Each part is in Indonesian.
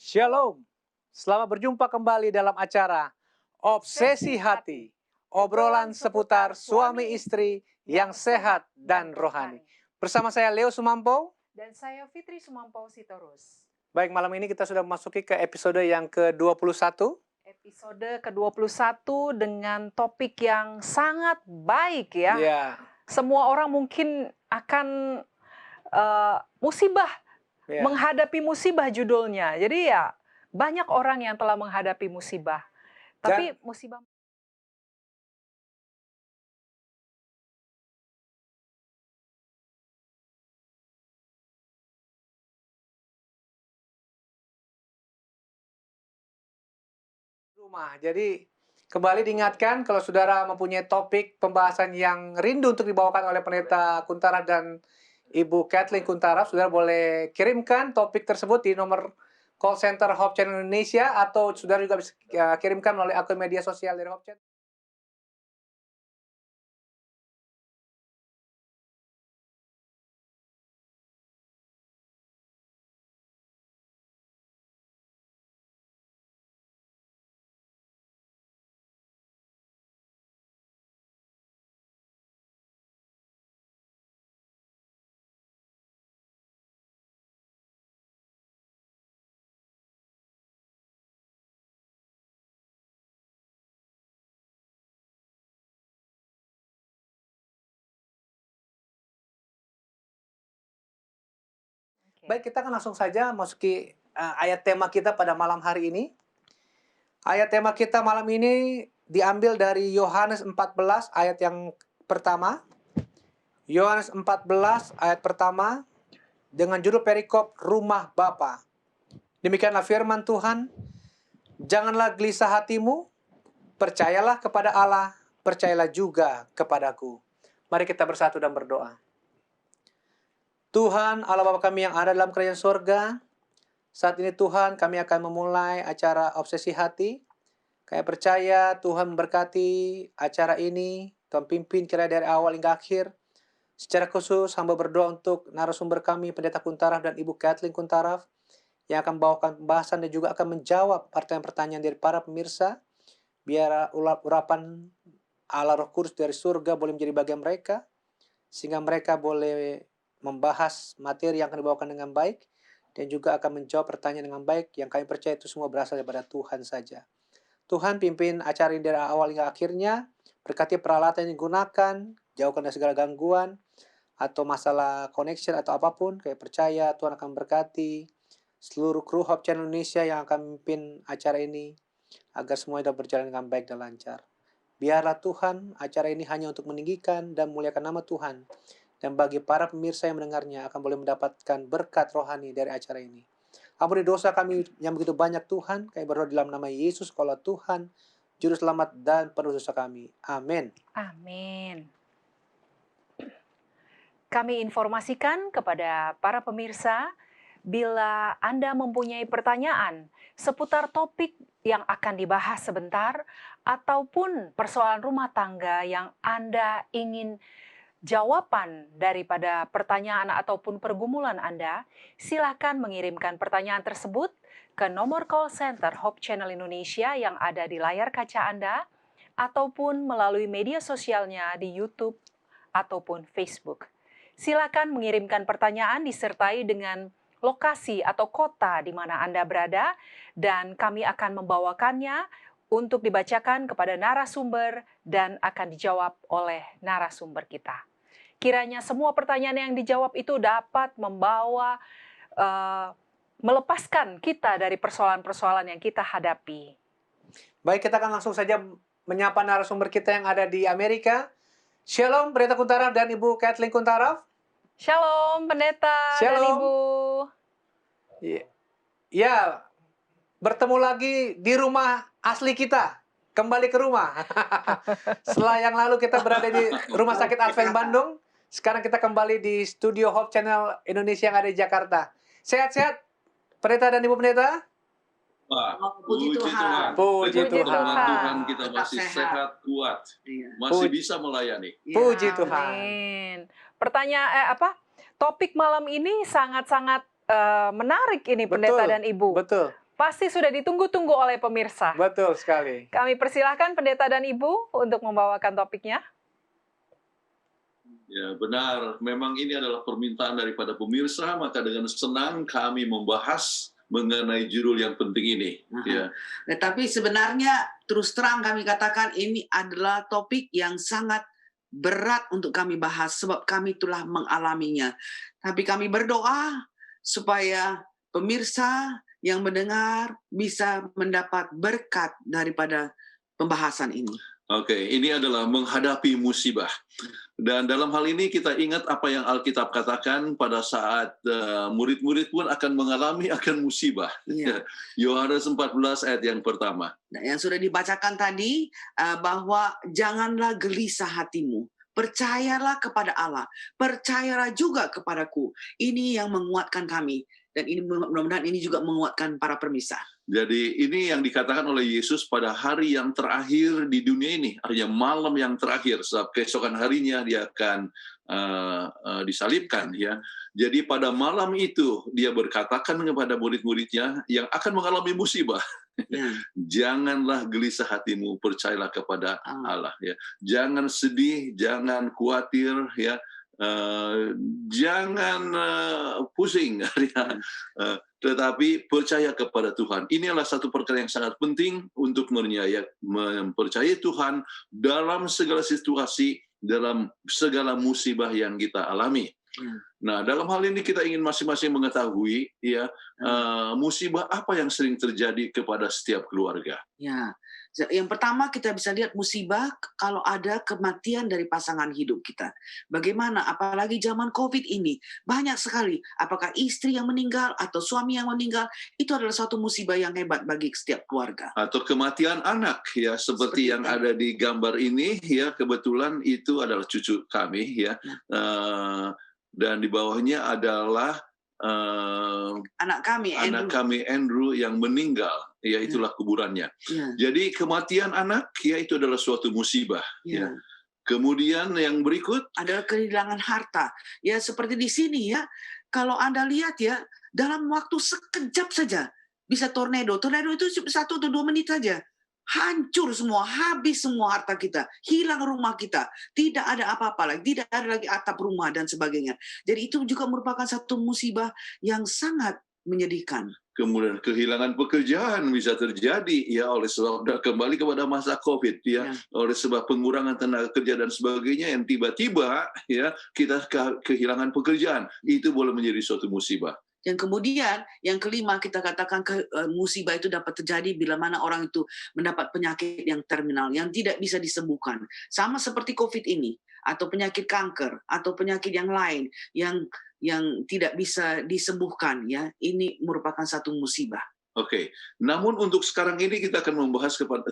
Shalom, selamat berjumpa kembali dalam acara Obsesi Hati, obrolan seputar suami istri yang sehat dan rohani. Bersama saya Leo Sumampo. Dan saya Fitri Sumampo Sitorus. Baik, malam ini kita sudah memasuki ke episode yang ke-21. Episode ke-21 dengan topik yang sangat baik ya. Ya, Semua orang mungkin akan musibah, ya. menghadapi musibah judulnya. Jadi ya banyak orang yang telah menghadapi musibah. Tapi musibah Rumah. Jadi kembali diingatkan kalau saudara mempunyai topik pembahasan yang rindu untuk dibawakan oleh Pendeta Kuntara dan Ibu Kathleen Kuntara, saudara boleh kirimkan topik tersebut di nomor call center Hope Channel Indonesia, atau saudara juga bisa kirimkan melalui akun media sosial dari Hope Channel. Baik, kita akan langsung saja masuki ayat tema kita pada malam hari ini. Ayat tema kita malam ini diambil dari Yohanes 14 ayat yang pertama. Yohanes 14 ayat pertama dengan judul perikop Rumah Bapa. Demikianlah firman Tuhan. Janganlah gelisah hatimu, percayalah kepada Allah, percayalah juga kepadaku. Mari kita bersatu dan berdoa. Tuhan, Allah Bapa kami yang ada dalam kerajaan sorga, saat ini Tuhan kami akan memulai acara Obsesi Hati. Kami percaya Tuhan memberkati acara ini, Tuhan pimpin kiranya dari awal hingga akhir. Secara khusus hamba berdoa untuk narasumber kami, Pendeta Kuntaraf dan Ibu Kathleen Kuntaraf, yang akan membawakan pembahasan dan juga akan menjawab pertanyaan-pertanyaan dari para pemirsa. Biar urapan Allah Roh Kudus dari surga boleh menjadi bagian mereka, sehingga mereka boleh membahas materi yang akan dibawakan dengan baik, dan juga akan menjawab pertanyaan dengan baik, yang kami percaya itu semua berasal daripada Tuhan saja. Tuhan pimpin acara ini dari awal hingga akhirnya, berkati peralatan yang digunakan, jauhkan dari segala gangguan, atau masalah connection atau apapun. Kami percaya Tuhan akan berkati seluruh kru Hope Channel Indonesia yang akan memimpin acara ini, agar semua dapat berjalan dengan baik dan lancar. Biarlah Tuhan, acara ini hanya untuk meninggikan dan memuliakan nama Tuhan. Dan bagi para pemirsa yang mendengarnya akan boleh mendapatkan berkat rohani dari acara ini. Ampuni dosa kami yang begitu banyak Tuhan. Kami berdoa dalam nama Yesus, kalau Tuhan, Juru Selamat dan Penerus dosa kami. Amin. Amin. Kami informasikan kepada para pemirsa, bila Anda mempunyai pertanyaan seputar topik yang akan dibahas sebentar, ataupun persoalan rumah tangga yang Anda ingin jawaban daripada pertanyaan ataupun pergumulan Anda, silakan mengirimkan pertanyaan tersebut ke nomor call center Hope Channel Indonesia yang ada di layar kaca Anda, ataupun melalui media sosialnya di YouTube ataupun Facebook. Silakan mengirimkan pertanyaan disertai dengan lokasi atau kota di mana Anda berada, dan kami akan membawakannya untuk dibacakan kepada narasumber dan akan dijawab oleh narasumber kita. Kiranya semua pertanyaan yang dijawab itu dapat membawa, melepaskan kita dari persoalan-persoalan yang kita hadapi. Baik, kita akan langsung saja menyapa narasumber kita yang ada di Amerika. Shalom, Pendeta Kuntaraf dan Ibu Kathleen Kuntaraf. Shalom, Pendeta dan Shalom. Ibu. Ya, bertemu lagi di rumah asli kita. Kembali ke rumah. Setelah yang lalu kita berada di Rumah Sakit Advent Bandung, sekarang kita kembali di studio Hope Channel Indonesia yang ada di Jakarta. Sehat-sehat, Pendeta dan Ibu Pendeta? Puji Tuhan. Puji Puji Tuhan. Tuhan kita Tetap masih sehat. sehat, kuat, masih bisa melayani. Puji Tuhan. Amin. Topik malam ini sangat-sangat menarik ini, Pendeta dan Ibu. Betul. pasti sudah ditunggu-tunggu oleh pemirsa. Betul sekali. Kami persilahkan pendeta dan ibu untuk membawakan topiknya. Ya, benar. Memang ini adalah permintaan daripada pemirsa, maka dengan senang kami membahas mengenai judul yang penting ini. Ya. Tetapi sebenarnya terus terang kami katakan ini adalah topik yang sangat berat untuk kami bahas sebab kami telah mengalaminya. Tapi kami berdoa supaya pemirsa yang mendengar bisa mendapat berkat daripada pembahasan ini. Oke, ini adalah menghadapi musibah. Dan dalam hal ini kita ingat apa yang Alkitab katakan pada saat murid-murid pun akan mengalami akan musibah. Iya. Yohanes 14 ayat yang pertama. Nah, yang sudah dibacakan tadi bahwa janganlah gelisah hatimu. Percayalah kepada Allah. Percayalah juga kepadaku. Ini yang menguatkan kami. Dan ini mudah-mudahan ini juga menguatkan para pemirsa. Jadi ini yang dikatakan oleh Yesus pada hari yang terakhir di dunia ini, artinya malam yang terakhir, sebab keesokan harinya dia akan disalibkan. Ya. Jadi pada malam itu dia berkatakan kepada murid-muridnya yang akan mengalami musibah, janganlah gelisah hatimu, percayalah kepada Allah. Ya. Jangan sedih, jangan khawatir, ya. Jangan pusing, ya. Tetapi percaya kepada Tuhan. Ini adalah satu perkara yang sangat penting untuk mempercayai Tuhan dalam segala situasi, dalam segala musibah yang kita alami. Nah, dalam hal ini kita ingin masing-masing mengetahui, ya, musibah apa yang sering terjadi kepada setiap keluarga. Ya, yang pertama kita bisa lihat musibah kalau ada kematian dari pasangan hidup kita. Bagaimana? Apalagi zaman COVID ini banyak sekali. Apakah istri yang meninggal atau suami yang meninggal, itu adalah suatu musibah yang hebat bagi setiap keluarga. Atau kematian anak, ya, seperti yang ada di gambar ini, ya, kebetulan itu adalah cucu kami, ya. Dan di bawahnya adalah anak kami Andrew yang meninggal, ya, itulah kuburannya. Jadi kematian anak, ya, itu adalah suatu musibah. Ya. Kemudian yang berikut adalah kehilangan harta. Ya, seperti di sini, ya, kalau Anda lihat, ya, dalam waktu sekejap saja bisa tornado itu 1 atau 2 menit saja. Hancur semua, habis semua harta kita, hilang rumah kita, tidak ada apa-apa lagi, tidak ada lagi atap rumah dan sebagainya. Jadi itu juga merupakan satu musibah yang sangat menyedihkan. Kemudian kehilangan pekerjaan bisa terjadi, ya, oleh sebab kembali kepada masa COVID, ya, oleh sebab pengurangan tenaga kerja dan sebagainya yang tiba-tiba, ya, kita kehilangan pekerjaan. Itu boleh menjadi suatu musibah. Dan kemudian yang kelima kita katakan musibah itu dapat terjadi bila mana orang itu mendapat penyakit yang terminal yang tidak bisa disembuhkan. Sama seperti COVID ini atau penyakit kanker atau penyakit yang lain yang tidak bisa disembuhkan, ya. Ini merupakan satu musibah. Oke, namun untuk sekarang ini kita akan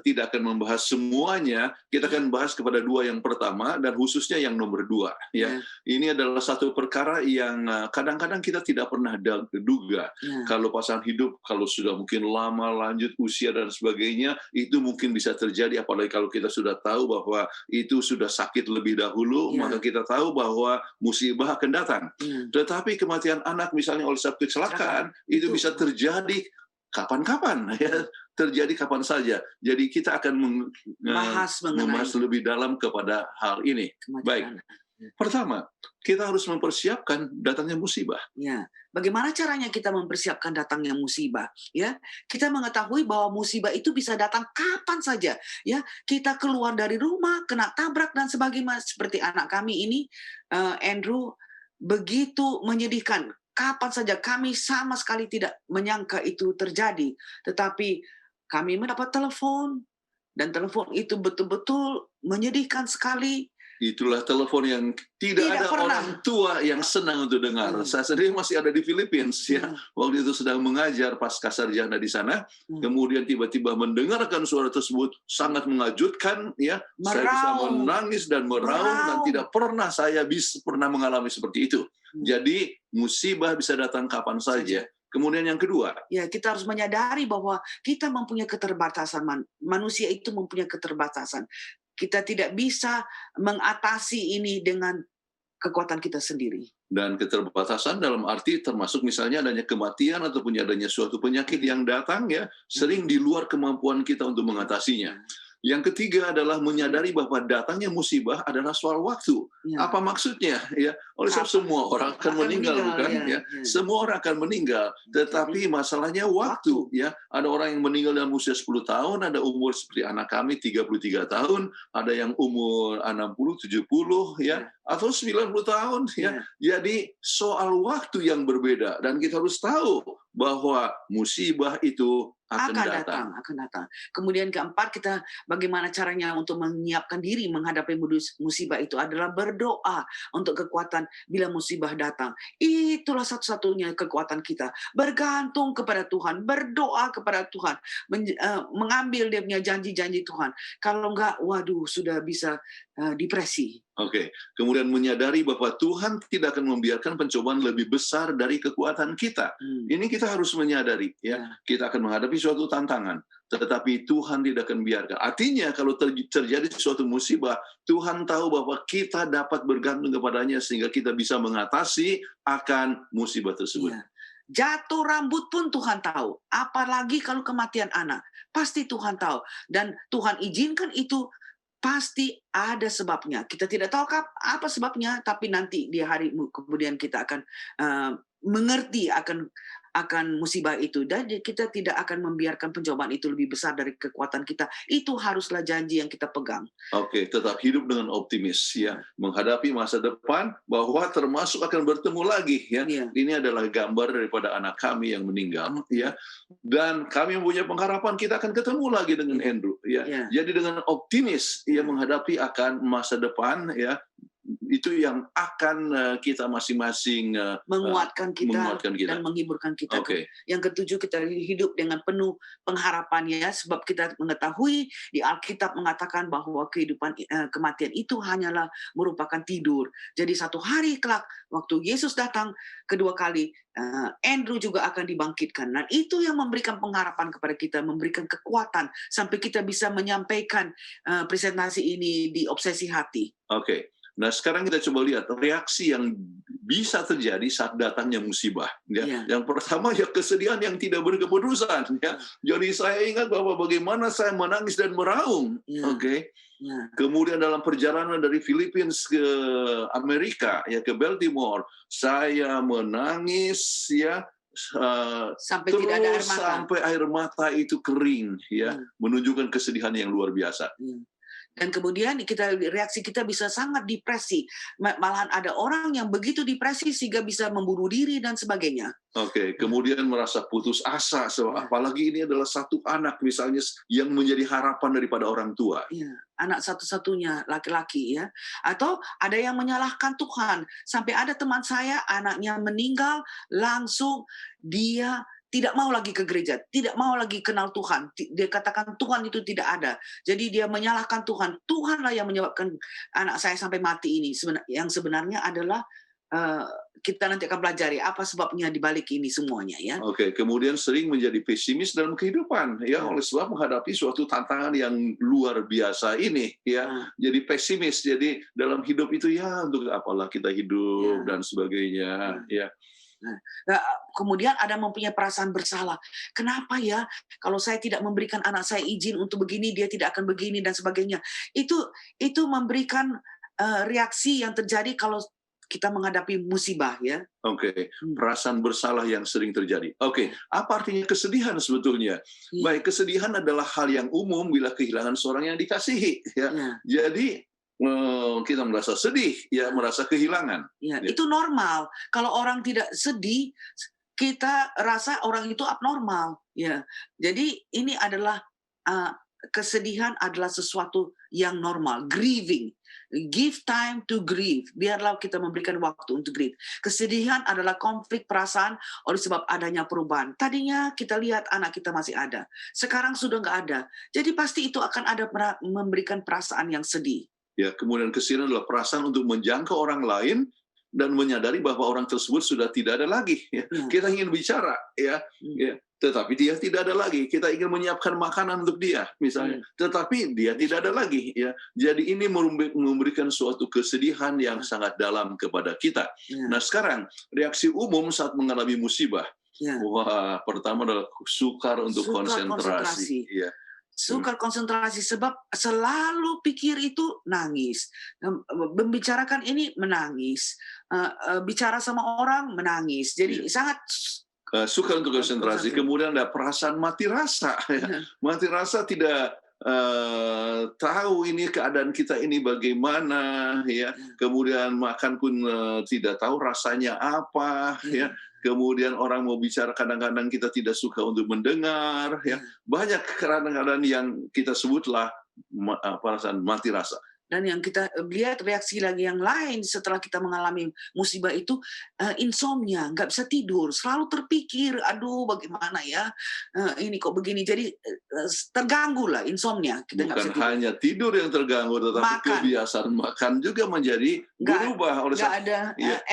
tidak akan membahas semuanya, kita akan membahas kepada 2 yang pertama dan khususnya yang nomor 2. Ya. Ini adalah satu perkara yang kadang-kadang kita tidak pernah duga. Kalau pasangan hidup, kalau sudah mungkin lama, lanjut usia dan sebagainya, itu mungkin bisa terjadi, apalagi kalau kita sudah tahu bahwa itu sudah sakit lebih dahulu, maka kita tahu bahwa musibah akan datang. Tetapi kematian anak misalnya oleh sebab kecelakaan, itu bisa terjadi kapan-kapan, ya, terjadi kapan saja. Jadi kita akan membahas lebih dalam kepada hal ini. Baik. Pertama, kita harus mempersiapkan datangnya musibah. Ya, bagaimana caranya kita mempersiapkan datangnya musibah? Ya, kita mengetahui bahwa musibah itu bisa datang kapan saja. Ya, kita keluar dari rumah, kena tabrak dan sebagainya. Seperti anak kami ini, Andrew, begitu menyedihkan. Kapan saja kami sama sekali tidak menyangka itu terjadi. Tetapi kami mendapat telepon. Dan telepon itu betul-betul menyedihkan sekali. Itulah telepon yang tidak ada pernah orang tua yang senang untuk dengar. Saya sendiri masih ada di Filipina, ya. Waktu itu sedang mengajar pasca sarjana di sana. Kemudian tiba-tiba mendengarkan suara tersebut sangat mengejutkan, ya. Saya bisa menangis dan meraung dan tidak pernah saya pernah mengalami seperti itu. Jadi musibah bisa datang kapan saja. Kemudian yang kedua, ya, kita harus menyadari bahwa kita mempunyai keterbatasan. Manusia itu mempunyai keterbatasan. Kita tidak bisa mengatasi ini dengan kekuatan kita sendiri. Dan keterbatasan dalam arti termasuk misalnya adanya kematian ataupun adanya suatu penyakit yang datang ya, sering di luar kemampuan kita untuk mengatasinya. Yang ketiga adalah menyadari bahwa datangnya musibah adalah soal waktu. Ya. Apa maksudnya? Ya, oleh sebab semua orang akan meninggal, bukan? Ya. Semua orang akan meninggal, tetapi masalahnya waktu. Ya, ada orang yang meninggal dalam usia 10 tahun, ada umur seperti anak kami 33 tahun, ada yang umur 60, 70, ya, atau 90 tahun. Ya. Jadi soal waktu yang berbeda, dan kita harus tahu bahwa musibah itu akan datang. Kemudian keempat, kita bagaimana caranya untuk menyiapkan diri menghadapi musibah itu adalah berdoa untuk kekuatan bila musibah datang. Itulah satu-satunya kekuatan kita. Bergantung kepada Tuhan, berdoa kepada Tuhan, mengambil dia punya janji-janji Tuhan. Kalau enggak, waduh, sudah bisa depresi. Oke, kemudian menyadari bahwa Tuhan tidak akan membiarkan pencobaan lebih besar dari kekuatan kita. Ini kita harus menyadari, ya. Kita akan menghadapi suatu tantangan, tetapi Tuhan tidak akan biarkan. Artinya kalau terjadi suatu musibah, Tuhan tahu bahwa kita dapat bergantung kepadanya sehingga kita bisa mengatasi akan musibah tersebut. Ya. Jatuh rambut pun Tuhan tahu. Apalagi kalau kematian anak. Pasti Tuhan tahu. Dan Tuhan izinkan itu pasti ada sebabnya. Kita tidak tahu apa sebabnya, tapi nanti di hari kemudian kita akan mengerti akan musibah itu, dan kita tidak akan membiarkan pencobaan itu lebih besar dari kekuatan kita. Itu haruslah janji yang kita pegang. Oke, tetap hidup dengan optimis, ya, menghadapi masa depan bahwa termasuk akan bertemu lagi, ya. Ini adalah gambar daripada anak kami yang meninggal, ya, dan kami mempunyai pengharapan kita akan ketemu lagi dengan Andrew, ya. Jadi dengan optimis, ya, menghadapi akan masa depan, ya. Itu yang akan kita masing-masing menguatkan kita dan menghiburkan kita. Yang ketujuh, kita hidup dengan penuh pengharapan, ya, sebab kita mengetahui di Alkitab mengatakan bahwa kehidupan kematian itu hanyalah merupakan tidur. Jadi satu hari kelak waktu Yesus datang kedua kali, Andrew juga akan dibangkitkan. Dan itu yang memberikan pengharapan kepada kita, memberikan kekuatan sampai kita bisa menyampaikan presentasi ini di Obsesi Hati. Nah, sekarang kita coba lihat reaksi yang bisa terjadi saat datangnya musibah. Ya. Yang pertama, ya, kesedihan yang tidak berkeputusan. Ya. Jadi saya ingat bahwa bagaimana saya menangis dan meraung. Kemudian dalam perjalanan dari Philippines ke Amerika, ya, ke Baltimore, saya menangis, ya. Sampai Terus tidak ada air mata. Sampai air mata itu kering, ya, menunjukkan kesedihan yang luar biasa. Dan kemudian reaksi kita bisa sangat depresi. Malahan ada orang yang begitu depresi sehingga bisa membunuh diri dan sebagainya. Kemudian merasa putus asa, apalagi ini adalah satu anak misalnya yang menjadi harapan daripada orang tua. Anak satu-satunya laki-laki, ya. Atau ada yang menyalahkan Tuhan. Sampai ada teman saya, anaknya meninggal, langsung dia tidak mau lagi ke gereja, tidak mau lagi kenal Tuhan. Dia katakan Tuhan itu tidak ada. Jadi dia menyalahkan Tuhan. Tuhanlah yang menyebabkan anak saya sampai mati ini. Yang sebenarnya adalah kita nanti akan pelajari apa sebabnya di balik ini semuanya, ya. Kemudian sering menjadi pesimis dalam kehidupan, ya, oleh sebab menghadapi suatu tantangan yang luar biasa ini, ya. Jadi pesimis. Jadi dalam hidup itu, ya, untuk apalah kita hidup dan sebagainya, ya. Nah, kemudian ada mempunyai perasaan bersalah. Kenapa, ya? Kalau saya tidak memberikan anak saya izin untuk begini, dia tidak akan begini dan sebagainya. Itu memberikan reaksi yang terjadi kalau kita menghadapi musibah, ya. Perasaan bersalah yang sering terjadi. Apa artinya kesedihan sebetulnya? Baik, kesedihan adalah hal yang umum bila kehilangan seorang yang dikasihi, ya. Jadi kita merasa sedih, ya, merasa kehilangan. Itu normal. Kalau orang tidak sedih, kita rasa orang itu abnormal, ya. Jadi ini adalah kesedihan adalah sesuatu yang normal. Grieving, give time to grieve. Biarlah kita memberikan waktu untuk grieve. Kesedihan adalah konflik perasaan oleh sebab adanya perubahan. Tadinya kita lihat anak kita masih ada, sekarang sudah nggak ada. Jadi pasti itu akan ada memberikan perasaan yang sedih. Ya, kemudian kesedihan adalah perasaan untuk menjangkau orang lain dan menyadari bahwa orang tersebut sudah tidak ada lagi. Ya. Kita ingin bicara, tetapi dia tidak ada lagi. Kita ingin menyiapkan makanan untuk dia, misalnya, tetapi dia tidak ada lagi. Ya. Jadi ini memberikan suatu kesedihan yang sangat dalam kepada kita. Nah sekarang reaksi umum saat mengalami musibah. Wah, pertama adalah sukar untuk konsentrasi. Ya. Sukar konsentrasi sebab selalu pikir itu nangis, membicarakan ini menangis, bicara sama orang menangis. Jadi sangat sukar untuk konsentrasi. Kemudian ada perasaan mati rasa. Ya. Mati rasa tidak tahu ini keadaan kita ini bagaimana, ya. Kemudian makan pun tidak tahu rasanya apa, ya. Kemudian orang mau bicara kadang-kadang kita tidak suka untuk mendengar, ya. Banyak kadang-kadang yang kita sebutlah perasaan mati rasa. Dan yang kita lihat reaksi lagi yang lain setelah kita mengalami musibah itu insomnia, nggak bisa tidur, selalu terpikir, aduh bagaimana ya, ini kok begini, jadi terganggu lah insomnia. Kita nggak bisa Bukan tidur. hanya tidur yang terganggu, tetapi kebiasaan makan juga menjadi berubah oleh nggak ada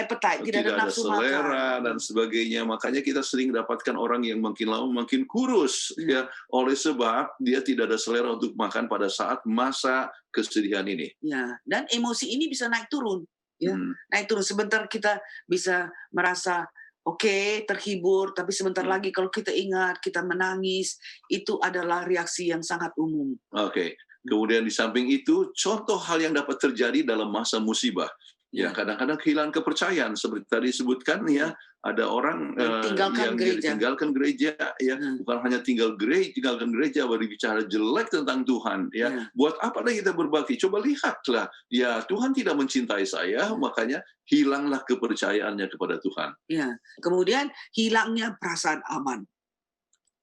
appetite, tidak ada nafsu selera makan dan sebagainya. Makanya kita sering dapatkan orang yang makin lama makin kurus, ya, oleh sebab dia tidak ada selera untuk makan pada saat masa kesedihan ini. Ya, dan emosi ini bisa naik turun, ya, naik turun. Sebentar kita bisa merasa oke, terhibur, tapi sebentar lagi kalau kita ingat, kita menangis, itu adalah reaksi yang sangat umum. Oke. Kemudian di samping itu, contoh hal yang dapat terjadi dalam masa musibah. Ya, kadang-kadang kehilangan kepercayaan seperti tadi disebutkan, ya, ada orang yang tinggalkan gereja, ya, bukan hanya tinggalkan gereja, berbicara jelek tentang Tuhan, ya. Buat apa lagi kita berbakti? Coba lihatlah, ya, Tuhan tidak mencintai saya, makanya hilanglah kepercayaannya kepada Tuhan. Ya, kemudian hilangnya perasaan aman.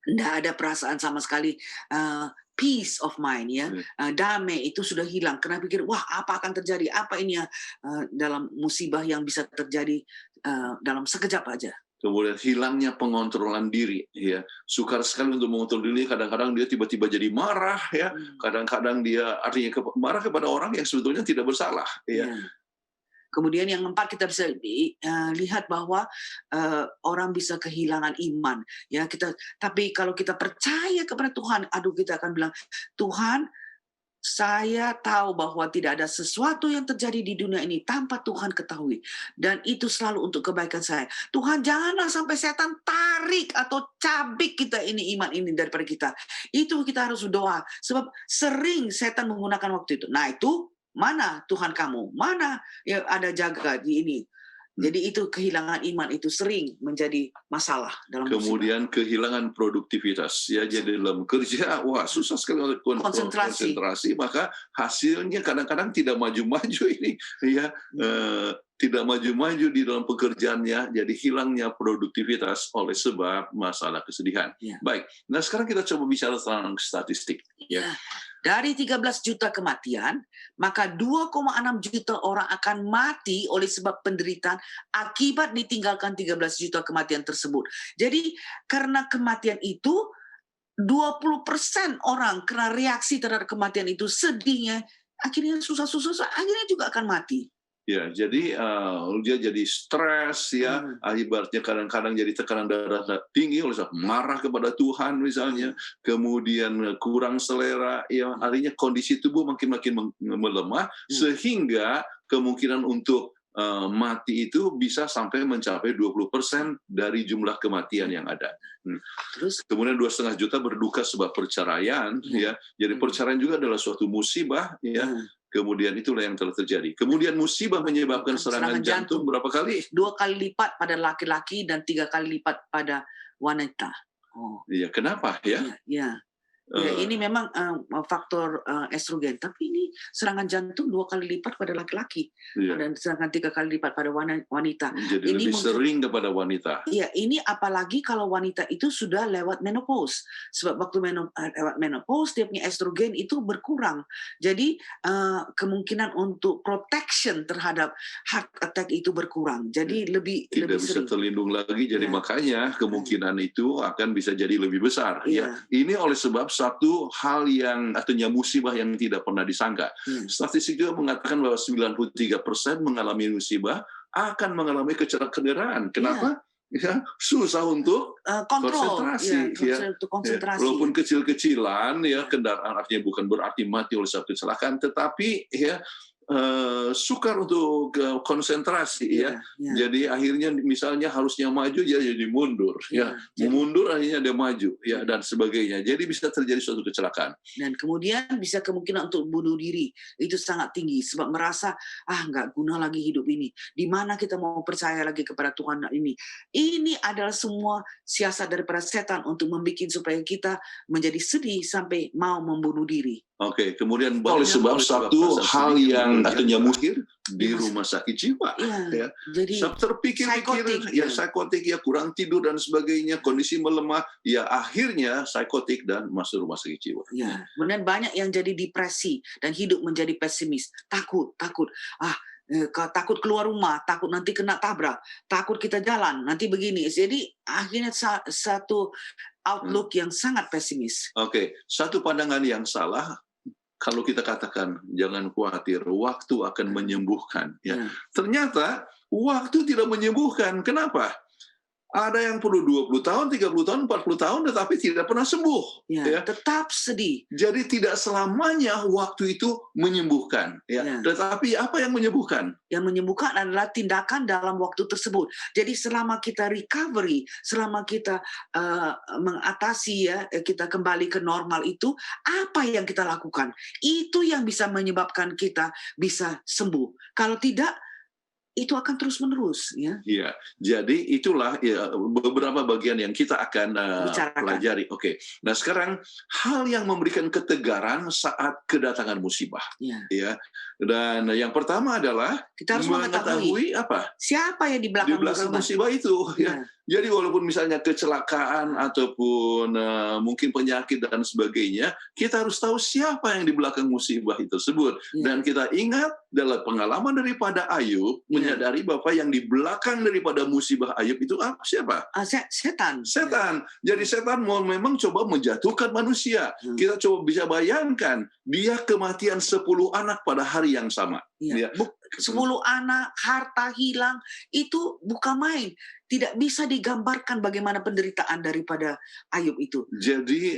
Tidak ada perasaan sama sekali peace of mind, ya, damai itu sudah hilang. Karena pikir, wah apa akan terjadi? Apa ini ya dalam musibah yang bisa terjadi dalam sekejap aja. Kemudian hilangnya pengontrolan diri, ya, sukar sekali untuk mengontrol diri. Kadang-kadang dia tiba-tiba jadi marah, ya. Kadang-kadang dia artinya marah kepada orang yang sebetulnya tidak bersalah, ya. Kemudian yang keempat kita bisa lihat bahwa orang bisa kehilangan iman, ya. Tapi kalau kita percaya kepada Tuhan, kita akan bilang, Tuhan, saya tahu bahwa tidak ada sesuatu yang terjadi di dunia ini tanpa Tuhan ketahui, dan itu selalu untuk kebaikan saya. Tuhan, janganlah sampai setan tarik atau cabik kita ini iman ini daripada kita. Itu kita harus berdoa, sebab sering setan menggunakan waktu itu. Nah itu mana Tuhan kamu? Mana yang ada jaga di ini? Jadi itu kehilangan iman itu sering menjadi masalah dalam kemudian musibah. Kehilangan produktivitas, ya. Jadi dalam kerja, wah susah sekali untuk konsentrasi, maka hasilnya kadang-kadang tidak maju-maju ini, ya. Tidak maju-maju di dalam pekerjaannya, jadi hilangnya produktivitas oleh sebab masalah kesedihan. Baik, nah sekarang kita coba bicara tentang statistik. Ya. Dari 13 juta kematian, maka 2,6 juta orang akan mati oleh sebab penderitaan akibat ditinggalkan 13 juta kematian tersebut. Jadi karena kematian itu, 20% orang kena reaksi terhadap kematian itu, sedihnya, akhirnya susah-susah, akhirnya juga akan mati. Ya, jadi dia jadi stres, ya, akibatnya kadang-kadang jadi tekanan darah tinggi oleh sebab marah kepada Tuhan misalnya, kemudian kurang selera, ya, artinya kondisi tubuh makin melemah, sehingga kemungkinan untuk mati itu bisa sampai mencapai 20% dari jumlah kematian yang ada. Terus kemudian 2,5 juta berduka sebab perceraian, ya. Jadi perceraian juga adalah suatu musibah, ya. Kemudian itulah yang telah terjadi. Kemudian musibah menyebabkan serangan jantung berapa kali? 2 kali lipat pada laki-laki dan 3 kali lipat pada wanita. Iya, kenapa ya? Iya. Ya, ini memang faktor estrogen, tapi ini serangan jantung 2 kali lipat pada laki-laki, dan serangan 3 kali lipat pada wanita. Jadi ini lebih sering kepada wanita. Iya, ini apalagi kalau wanita itu sudah lewat menopause. Sebab waktu lewat menopause, dia punya estrogen itu berkurang. Jadi kemungkinan untuk protection terhadap heart attack itu berkurang. Jadi tidak bisa sering terlindung lagi. Jadi makanya kemungkinan itu akan bisa jadi lebih besar. Ya, ini oleh sebab satu hal yang artinya musibah yang tidak pernah disangka. Statistik juga mengatakan bahwa 93% mengalami musibah akan mengalami kecederaan. Kenapa? Ya, susah untuk Kontrol, konsentrasi, ya. untuk Ya, konsentrasi. walaupun kecil-kecilan, ya, kendaraan artinya bukan berarti mati oleh sebab kecelakaan, tetapi ya sukar untuk konsentrasi, ya. Jadi akhirnya misalnya harusnya maju dia jadi mundur, ya. Mundur akhirnya dia maju, ya, dan sebagainya. Jadi bisa terjadi suatu kecelakaan. Dan kemudian bisa kemungkinan untuk bunuh diri itu sangat tinggi sebab merasa nggak guna lagi hidup ini. Di mana kita mau percaya lagi kepada Tuhan ini? Ini adalah semua siasat daripada setan untuk membuat supaya kita menjadi sedih sampai mau membunuh diri. Oke, kemudian oleh sebab satu hal yang akhirnya mungkin di rumah sakit jiwa, ya. Jadi terpikir-pikir, ya, psikotik, ya, kurang tidur dan sebagainya, kondisi melemah, ya, akhirnya psikotik dan masuk rumah sakit jiwa. Ya, kemudian banyak yang jadi depresi dan hidup menjadi pesimis, takut, takut keluar rumah, takut nanti kena tabrak, takut kita jalan, nanti begini. Jadi akhirnya satu outlook yang sangat pesimis. Oke, satu pandangan yang salah. Kalau kita katakan jangan khawatir, waktu akan menyembuhkan, ya. Ternyata waktu tidak menyembuhkan. Kenapa? Ada yang perlu 20 tahun, 30 tahun, 40 tahun, tetapi tidak pernah sembuh. Ya. Tetap sedih. Jadi tidak selamanya waktu itu menyembuhkan. Ya. Tetapi apa yang menyembuhkan? Yang menyembuhkan adalah tindakan dalam waktu tersebut. Jadi selama kita recovery, selama kita mengatasi, ya, kita kembali ke normal itu, apa yang kita lakukan? Itu yang bisa menyebabkan kita bisa sembuh. Kalau tidak, itu akan terus-menerus, ya. Iya, jadi itulah, ya, beberapa bagian yang kita akan pelajari. Oke. Nah, sekarang hal yang memberikan ketegaran saat kedatangan musibah, ya. Dan yang pertama adalah kita harus mengetahui apa? Siapa yang di belakang musibah itu, ya. Jadi walaupun misalnya kecelakaan ataupun mungkin penyakit dan sebagainya, kita harus tahu siapa yang di belakang musibah itu tersebut. Dan kita ingat dalam pengalaman daripada Ayub, menyadari bahwa yang di belakang daripada musibah Ayub itu siapa? Setan. Setan. Jadi setan memang coba menjatuhkan manusia. Kita coba bisa bayangkan, dia kematian 10 anak pada hari yang sama. Ya. 10 anak, harta hilang, itu bukan main. Tidak bisa digambarkan bagaimana penderitaan daripada Ayub itu. Jadi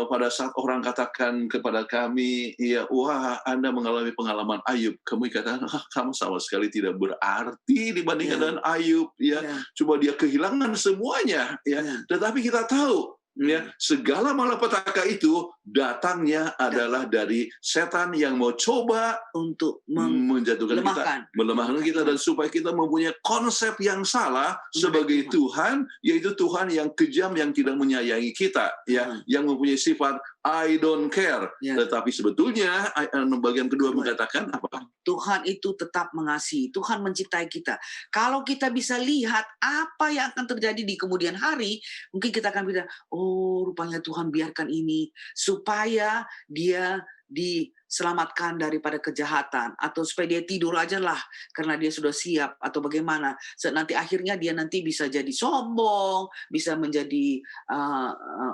pada saat orang katakan kepada kami, ya, wah, Anda mengalami pengalaman Ayub, kami katakan, kamu sama sekali tidak berarti dibandingkan dengan Ayub, ya. Coba dia kehilangan semuanya, ya. Tetapi kita tahu, ya, segala malapetaka itu datangnya adalah dari setan yang mau coba untuk menjatuhkan kita, melemahkan kita, dan supaya kita mempunyai konsep yang salah sebagai Tuhan, yaitu Tuhan yang kejam, yang tidak menyayangi kita, ya, yang mempunyai sifat I don't care. Tetapi sebetulnya bagian kedua mengatakan apa? Tuhan itu tetap mengasihi. Tuhan menciptai kita. Kalau kita bisa lihat apa yang akan terjadi di kemudian hari, mungkin kita akan bilang, oh, rupanya Tuhan biarkan ini supaya dia diselamatkan daripada kejahatan, atau supaya dia tidur aja lah karena dia sudah siap, atau bagaimana. Nanti akhirnya dia nanti bisa jadi sombong, bisa menjadi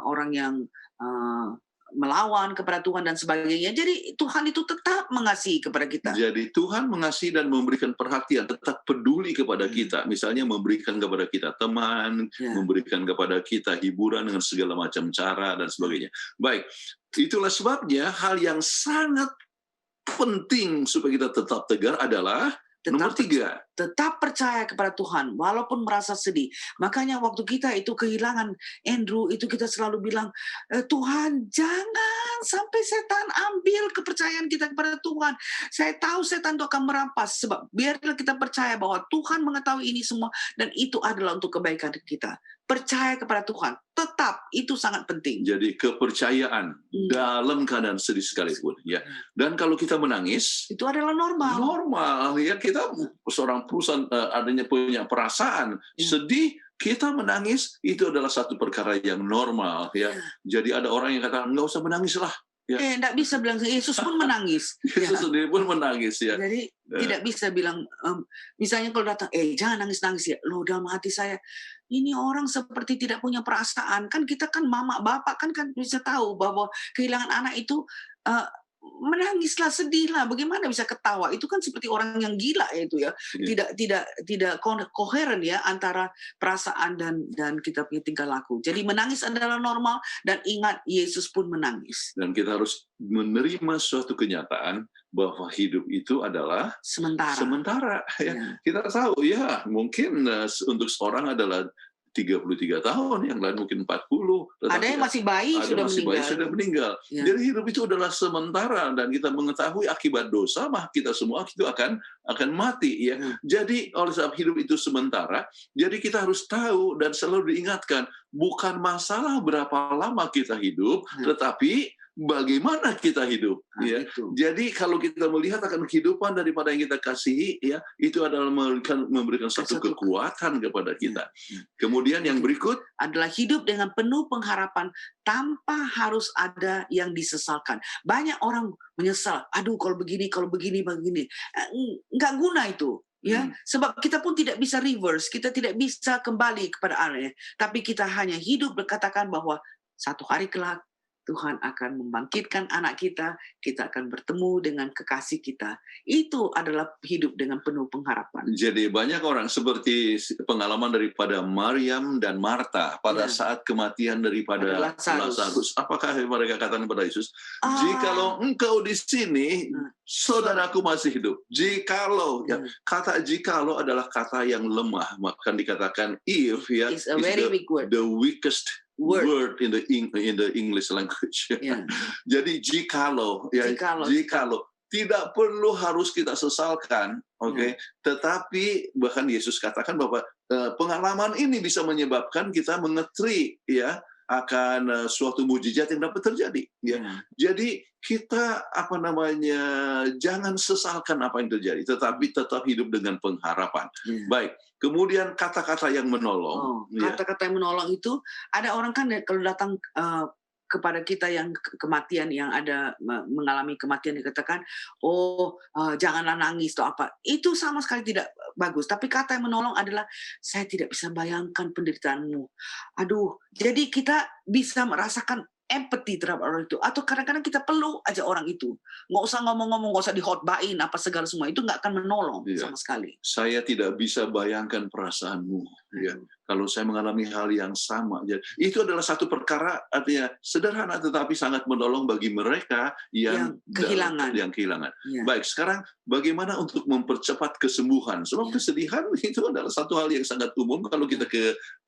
orang yang melawan kepada Tuhan dan sebagainya. Jadi Tuhan itu tetap mengasihi kepada kita. Jadi Tuhan mengasihi dan memberikan perhatian, tetap peduli kepada kita. Misalnya memberikan kepada kita teman, memberikan kepada kita hiburan dengan segala macam cara dan sebagainya. Baik, itulah sebabnya hal yang sangat penting supaya kita tetap tegar adalah nomor 3. Tetap percaya kepada Tuhan walaupun merasa sedih. Makanya waktu kita itu kehilangan Andrew, itu kita selalu bilang, Tuhan, jangan sampai setan ambil kepercayaan kita kepada Tuhan. Saya tahu setan itu akan merampas, sebab biarlah kita percaya bahwa Tuhan mengetahui ini semua dan itu adalah untuk kebaikan kita. Percaya kepada Tuhan, tetap, itu sangat penting. Jadi kepercayaan dalam keadaan sedih sekalipun, ya. Dan kalau kita menangis, itu adalah normal. Normal, ya, kita seorang perusahaan adanya punya perasaan sedih, kita menangis, itu adalah satu perkara yang normal, ya. Jadi ada orang yang kata nggak usah menangis lah. Ya. Enggak bisa bilang, Yesus pun menangis. Yesus sendiri pun menangis, ya. Jadi tidak bisa bilang, misalnya kalau datang, jangan nangis-nangis ya. Loh, dalam hati saya, ini orang seperti tidak punya perasaan. Kan kita kan mama, bapak kan bisa tahu bahwa kehilangan anak itu menangislah, sedihlah. Bagaimana bisa ketawa? Itu kan seperti orang yang gila ya itu ya. Iya. Tidak koheren ya antara perasaan dan kita punya tingkah laku. Jadi menangis adalah normal dan ingat Yesus pun menangis. Dan kita harus menerima suatu kenyataan bahwa hidup itu adalah sementara. Ya. Ya. Kita tahu ya mungkin untuk seorang adalah 33 tahun, yang lain mungkin 40. Ada yang masih bayi ada sudah masih meninggal. bayi sudah meninggal. Ya. Jadi hidup itu adalah sementara dan kita mengetahui akibat dosa mah kita semua itu akan mati ya. Jadi oleh sebab hidup itu sementara, jadi kita harus tahu dan selalu diingatkan bukan masalah berapa lama kita hidup, tetapi bagaimana kita hidup ya. Itu. Jadi kalau kita melihat akan kehidupan daripada yang kita kasihi ya, itu adalah memberikan satu kekuatan kepada kita. Kemudian yang berikut adalah hidup dengan penuh pengharapan tanpa harus ada yang disesalkan. Banyak orang menyesal, aduh kalau begini, begini. Nggak guna itu. Ya, sebab kita pun tidak bisa reverse, kita tidak bisa kembali kepada Allah. Tapi kita hanya hidup berkatakan bahwa satu hari kelak Tuhan akan membangkitkan anak kita akan bertemu dengan kekasih kita. Itu adalah hidup dengan penuh pengharapan. Jadi banyak orang seperti pengalaman daripada Maryam dan Marta pada saat kematian daripada Lazarus. Apakah mereka katakan kepada Yesus, jikalau engkau di sini, saudaraku masih hidup. Jikalau, ya, kata jikalau adalah kata yang lemah. Maka dikatakan if, ya, It's a very weak word. The weakest word in the English language. Yeah. Jadi jikalau, ya, jikalau tidak perlu harus kita sesalkan, oke? Tetapi bahkan Yesus katakan bahwa pengalaman ini bisa menyebabkan kita mengetri, ya, akan suatu mujizat yang dapat terjadi, ya. Jadi kita jangan sesalkan apa yang terjadi, tetapi tetap hidup dengan pengharapan. Baik. Kemudian kata-kata yang menolong. Kata-kata yang menolong itu ada orang kan kalau datang kepada kita yang kematian, yang ada mengalami kematian, dikatakan, janganlah nangis atau apa. Itu sama sekali tidak bagus. Tapi kata yang menolong adalah, saya tidak bisa bayangkan penderitaanmu. Aduh, jadi kita bisa merasakan empati terhadap orang itu. Atau kadang-kadang kita perlu aja orang itu. Nggak usah ngomong-ngomong, nggak usah dihotbain, apa segala semua. Itu nggak akan menolong sama sekali. Saya tidak bisa bayangkan perasaanmu. Ya. Kalau saya mengalami hal yang sama. Ya. Itu adalah satu perkara artinya sederhana tetapi sangat menolong bagi mereka yang kehilangan. Ya. Baik, sekarang bagaimana untuk mempercepat kesembuhan? Sebab kesedihan itu adalah satu hal yang sangat umum kalau kita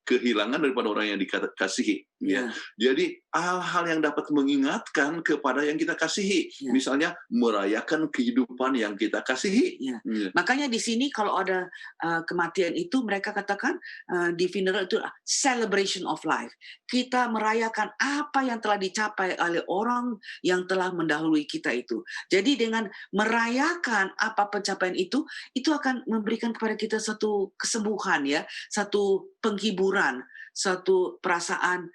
kehilangan daripada orang yang dikasihi. Ya. Jadi hal-hal yang dapat mengingatkan kepada yang kita kasihi. Misalnya merayakan kehidupan yang kita kasihi. Makanya di sini kalau ada kematian itu mereka katakan di funeral itu celebration of life. Kita merayakan apa yang telah dicapai oleh orang yang telah mendahului kita itu. Jadi dengan merayakan apa pencapaian itu akan memberikan kepada kita satu kesembuhan, ya, satu penghiburan, satu perasaan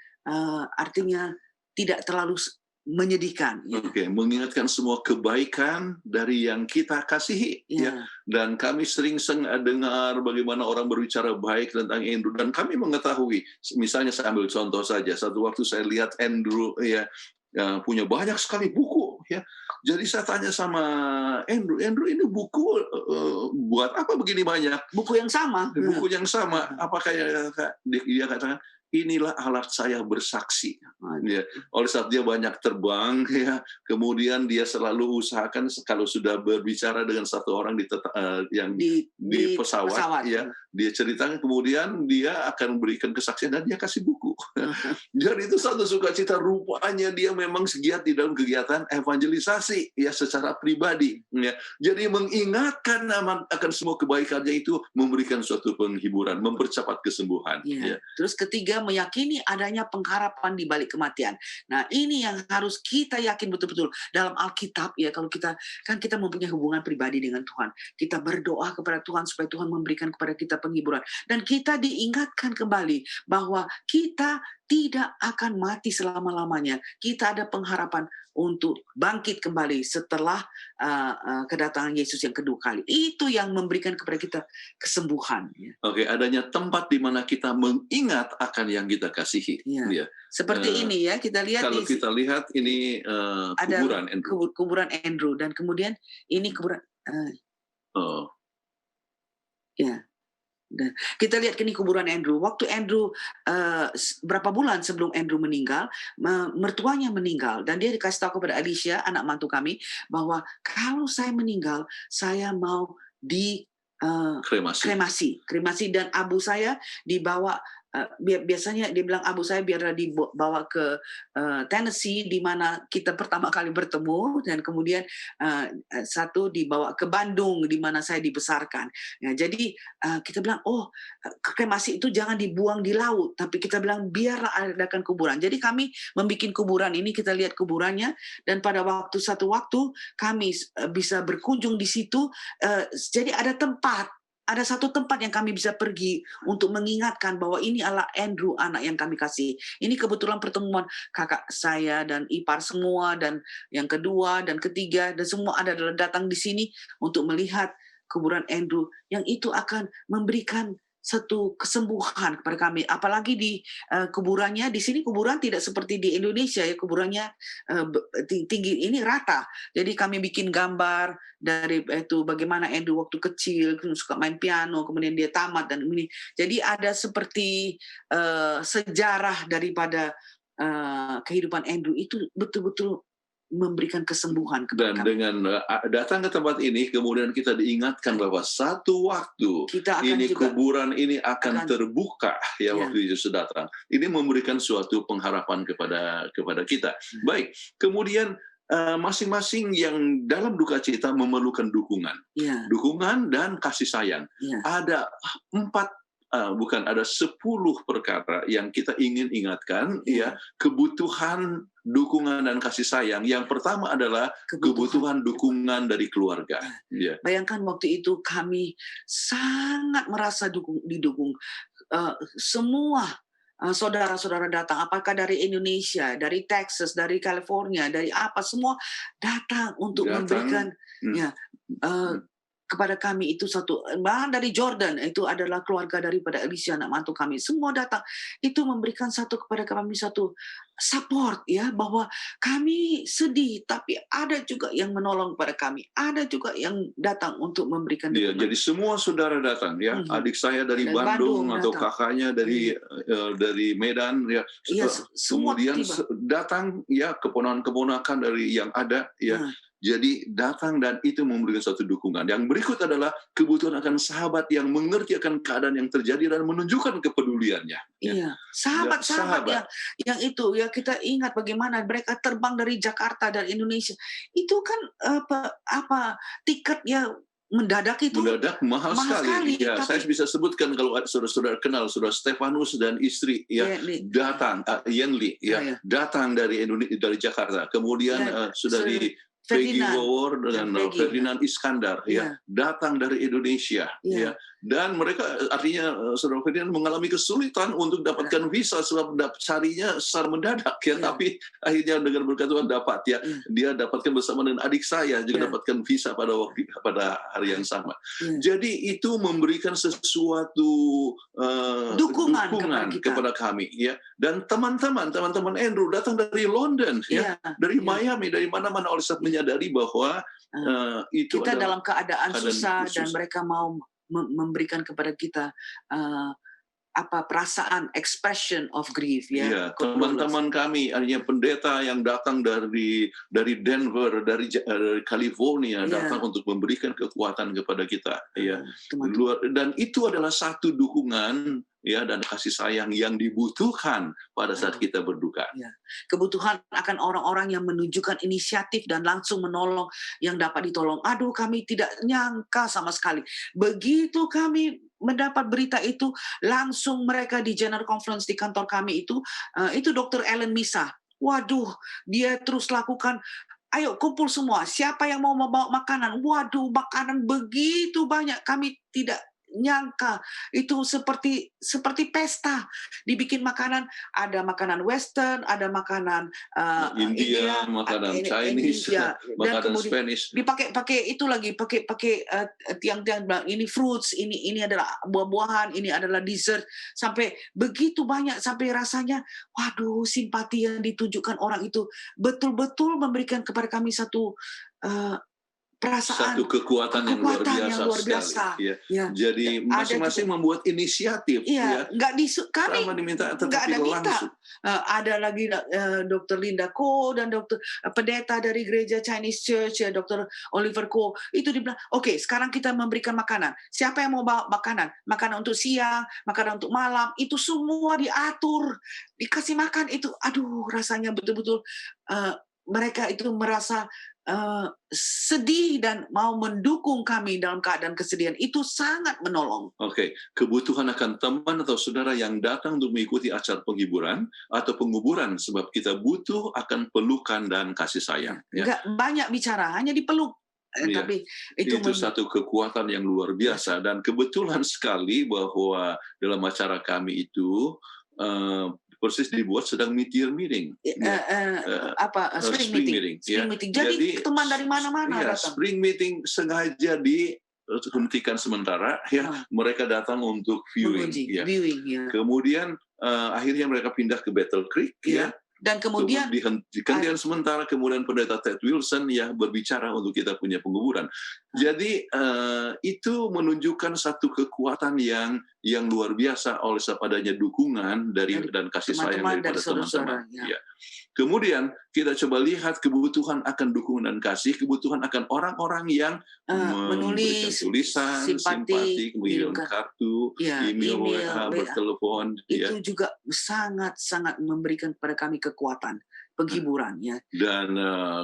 artinya tidak terlalu menyedihkan. Ya. Oke, mengingatkan semua kebaikan dari yang kita kasihi. Ya. Dan kami sering dengar bagaimana orang berbicara baik tentang Andrew. Dan kami mengetahui, misalnya saya ambil contoh saja, satu waktu saya lihat Andrew ya punya banyak sekali buku. Ya. Jadi saya tanya sama Andrew ini buku buat apa begini banyak? Buku yang sama. Buku yang sama. Apakah dia katakan, inilah alat saya bersaksi. Ya, oleh sebab dia banyak terbang, ya, kemudian dia selalu usahakan kalau sudah berbicara dengan satu orang di pesawat, ya, dia ceritakan, kemudian dia akan berikan kesaksian dan dia kasih buku. Jadi itu satu sukacita, rupanya dia memang giat di dalam kegiatan evangelisasi, ya, secara pribadi. Ya. Jadi mengingatkan akan semua kebaikannya itu memberikan suatu penghiburan, mempercepat kesembuhan. Ya. Terus ketiga, meyakini adanya pengharapan di balik kematian. Nah, ini yang harus kita yakin betul-betul dalam Alkitab, ya, kalau kita mempunyai hubungan pribadi dengan Tuhan. Kita berdoa kepada Tuhan supaya Tuhan memberikan kepada kita penghiburan, dan kita diingatkan kembali bahwa kita tidak akan mati selama-lamanya. Kita ada pengharapan untuk bangkit kembali setelah kedatangan Yesus yang kedua kali. Itu yang memberikan kepada kita kesembuhan. Ya. Oke, adanya tempat di mana kita mengingat akan yang kita kasihi. Ya. Ya. Seperti ini ya, kita lihat Kalau kita lihat ini ada kuburan Andrew. kuburan Andrew, dan kemudian ini kuburan Oh, ya. Dan kita lihat ini kuburan Andrew. Waktu Andrew berapa bulan sebelum Andrew meninggal, mertuanya meninggal, dan dia dikasih tahu kepada Alicia, anak mantu kami, bahwa kalau saya meninggal, saya mau di kremasi, dan abu saya dibawa. Biasanya dia bilang abu saya biar dibawa ke Tennessee, di mana kita pertama kali bertemu, dan kemudian satu dibawa ke Bandung, di mana saya dibesarkan. Ya, jadi kita bilang, kremasi itu jangan dibuang di laut, tapi kita bilang biarlah adakan kuburan. Jadi kami membuat kuburan ini, kita lihat kuburannya, dan pada satu waktu kami bisa berkunjung di situ. Jadi ada satu tempat yang kami bisa pergi untuk mengingatkan bahwa ini adalah Andrew, anak yang kami kasih. Ini kebetulan pertemuan kakak saya dan ipar semua, dan yang kedua dan ketiga, dan semua adalah datang di sini untuk melihat kuburan Andrew, yang itu akan memberikan satu kesembuhan kepada kami. Apalagi di kuburannya, di sini kuburan tidak seperti di Indonesia ya, kuburannya tinggi, ini rata. Jadi kami bikin gambar dari itu bagaimana Andrew waktu kecil suka main piano, kemudian dia tamat, dan ini. Jadi ada seperti sejarah daripada kehidupan Andrew itu betul-betul memberikan kesembuhan kepada dan kami. dengan datang ke tempat ini, kemudian kita diingatkan bahwa satu waktu Kita akan ini juga kuburan ini akan terbuka ya, Ya. waktu Yesus datang. Ini memberikan suatu pengharapan kepada kita. Baik, kemudian masing-masing yang dalam duka cita memerlukan dukungan, ya, dukungan dan kasih sayang. ya, Ada ada 10 perkara yang kita ingin ingatkan ya, kebutuhan dukungan dan kasih sayang. Yang pertama adalah kebutuhan dukungan dari keluarga. Ya. Bayangkan waktu itu kami sangat merasa didukung. Semua saudara-saudara datang, apakah dari Indonesia, dari Texas, dari California, dari apa, semua datang untuk memberikan ya, kepada kami itu satu, bahkan dari Jordan, itu adalah keluarga daripada Alicia, anak mantu kami, semua datang. Itu memberikan kepada kami satu support ya, bahwa kami sedih, tapi ada juga yang menolong kepada kami, ada juga yang datang untuk memberikan dukungan. Jadi semua saudara datang ya, adik saya dari Bandung atau datang. kakaknya dari Medan ya, semua kemudian tiba. datang ya, keponakan-keponakan dari yang ada ya. Jadi datang, dan itu memberikan satu dukungan. Yang berikut adalah kebutuhan akan sahabat yang mengerti akan keadaan yang terjadi dan menunjukkan kepeduliannya. Iya, sahabat yang itu ya, kita ingat bagaimana mereka terbang dari Jakarta dan Indonesia. Itu kan tiketnya mendadak mahal sekali. Ya, tapi, saya bisa sebutkan kalau saudara-saudara kenal saudara Stefanus dan istri ya, datang Yenli ya, datang dari Jakarta. Kemudian sudah di Peggy Wawor dan Ferdinand Iskandar ya, datang dari Indonesia ya, dan mereka artinya saudara Ferdinand mengalami kesulitan untuk dapatkan visa sebab carinya secara mendadak ya, tapi akhirnya dengan berkat Tuhan dapat ya, dia dapatkan bersama dengan adik saya juga dapatkan visa pada hari yang sama. Jadi itu memberikan sesuatu dukungan kepada kami ya, dan teman-teman Andrew datang dari London ya, dari Miami, dari mana-mana, oleh sebab menyadari bahwa itu kita dalam keadaan susah, dan susah. mereka mau memberikan kepada kita perasaan, expression of grief ya. Iya, teman-teman kami, artinya pendeta yang datang dari Denver, dari California, datang untuk memberikan kekuatan kepada kita ya. Dan itu adalah satu dukungan ya, dan kasih sayang yang dibutuhkan pada saat kita berduka. Ya. Kebutuhan akan orang-orang yang menunjukkan inisiatif dan langsung menolong yang dapat ditolong. Aduh, kami tidak nyangka sama sekali. Begitu kami mendapat berita itu, langsung mereka di General Conference di kantor kami itu Dr. Ellen Misa. Waduh, dia terus lakukan, ayo kumpul semua, siapa yang mau membawa makanan. Waduh, makanan begitu banyak, kami tidak nyangka itu seperti pesta. Dibikin makanan, ada makanan Western, ada makanan India, makanan Chinese, India, dan makanan kemudian Spanish. pakai itu lagi, pakai tiang-tiang bilang ini fruits, ini adalah buah-buahan, ini adalah dessert, sampai begitu banyak, sampai rasanya waduh, simpati yang ditunjukkan orang itu betul-betul memberikan kepada kami satu perasaan Satu kekuatan yang luar biasa sekali. Ya. Ya. Jadi Ada masing-masing juga, membuat inisiatif. iya, Ya. nggak kami Sama diminta, nggak tetapi ada minta. langsung. Ada lagi Dr. Linda Ko dan Dr. Pendeta dari gereja Chinese Church, ya, Dr. Oliver Ko, itu dibilang, oke, sekarang kita memberikan makanan. Siapa yang mau bawa makanan? Makanan untuk siang, makanan untuk malam, itu semua diatur, dikasih makan itu. Aduh, rasanya betul-betul mereka itu merasa sedih dan mau mendukung kami dalam keadaan kesedihan. Itu sangat menolong. Oke, kebutuhan akan teman atau saudara yang datang untuk mengikuti acara penghiburan atau penguburan, sebab kita butuh akan pelukan dan kasih sayang. Ya. Nggak banyak bicara, hanya dipeluk. Iya. Tapi Itu satu kekuatan yang luar biasa, dan kebetulan sekali bahwa dalam acara kami itu persis dibuat sedang mid-year meeting. Spring meeting. Ya. Jadi teman dari mana-mana ya, datang. spring meeting sengaja dihentikan sementara, ya. Mereka datang untuk viewing. Ya. Ya. Kemudian akhirnya mereka pindah ke Battle Creek. Ya. Dan kemudian dihentikan sementara, kemudian pendeta Ted Wilson ya berbicara untuk kita punya penguburan. Jadi itu menunjukkan satu kekuatan yang luar biasa oleh sebab adanya dukungan dan kasih sayang daripada teman-teman. Ya. Kemudian kita coba lihat kebutuhan akan dukungan dan kasih, kebutuhan akan orang-orang yang menulis tulisan, simpati, mengirim kartu, email, WA, bertelepon. Itu juga sangat-sangat memberikan kepada kami kekuatan, penghiburan. Ya. Dan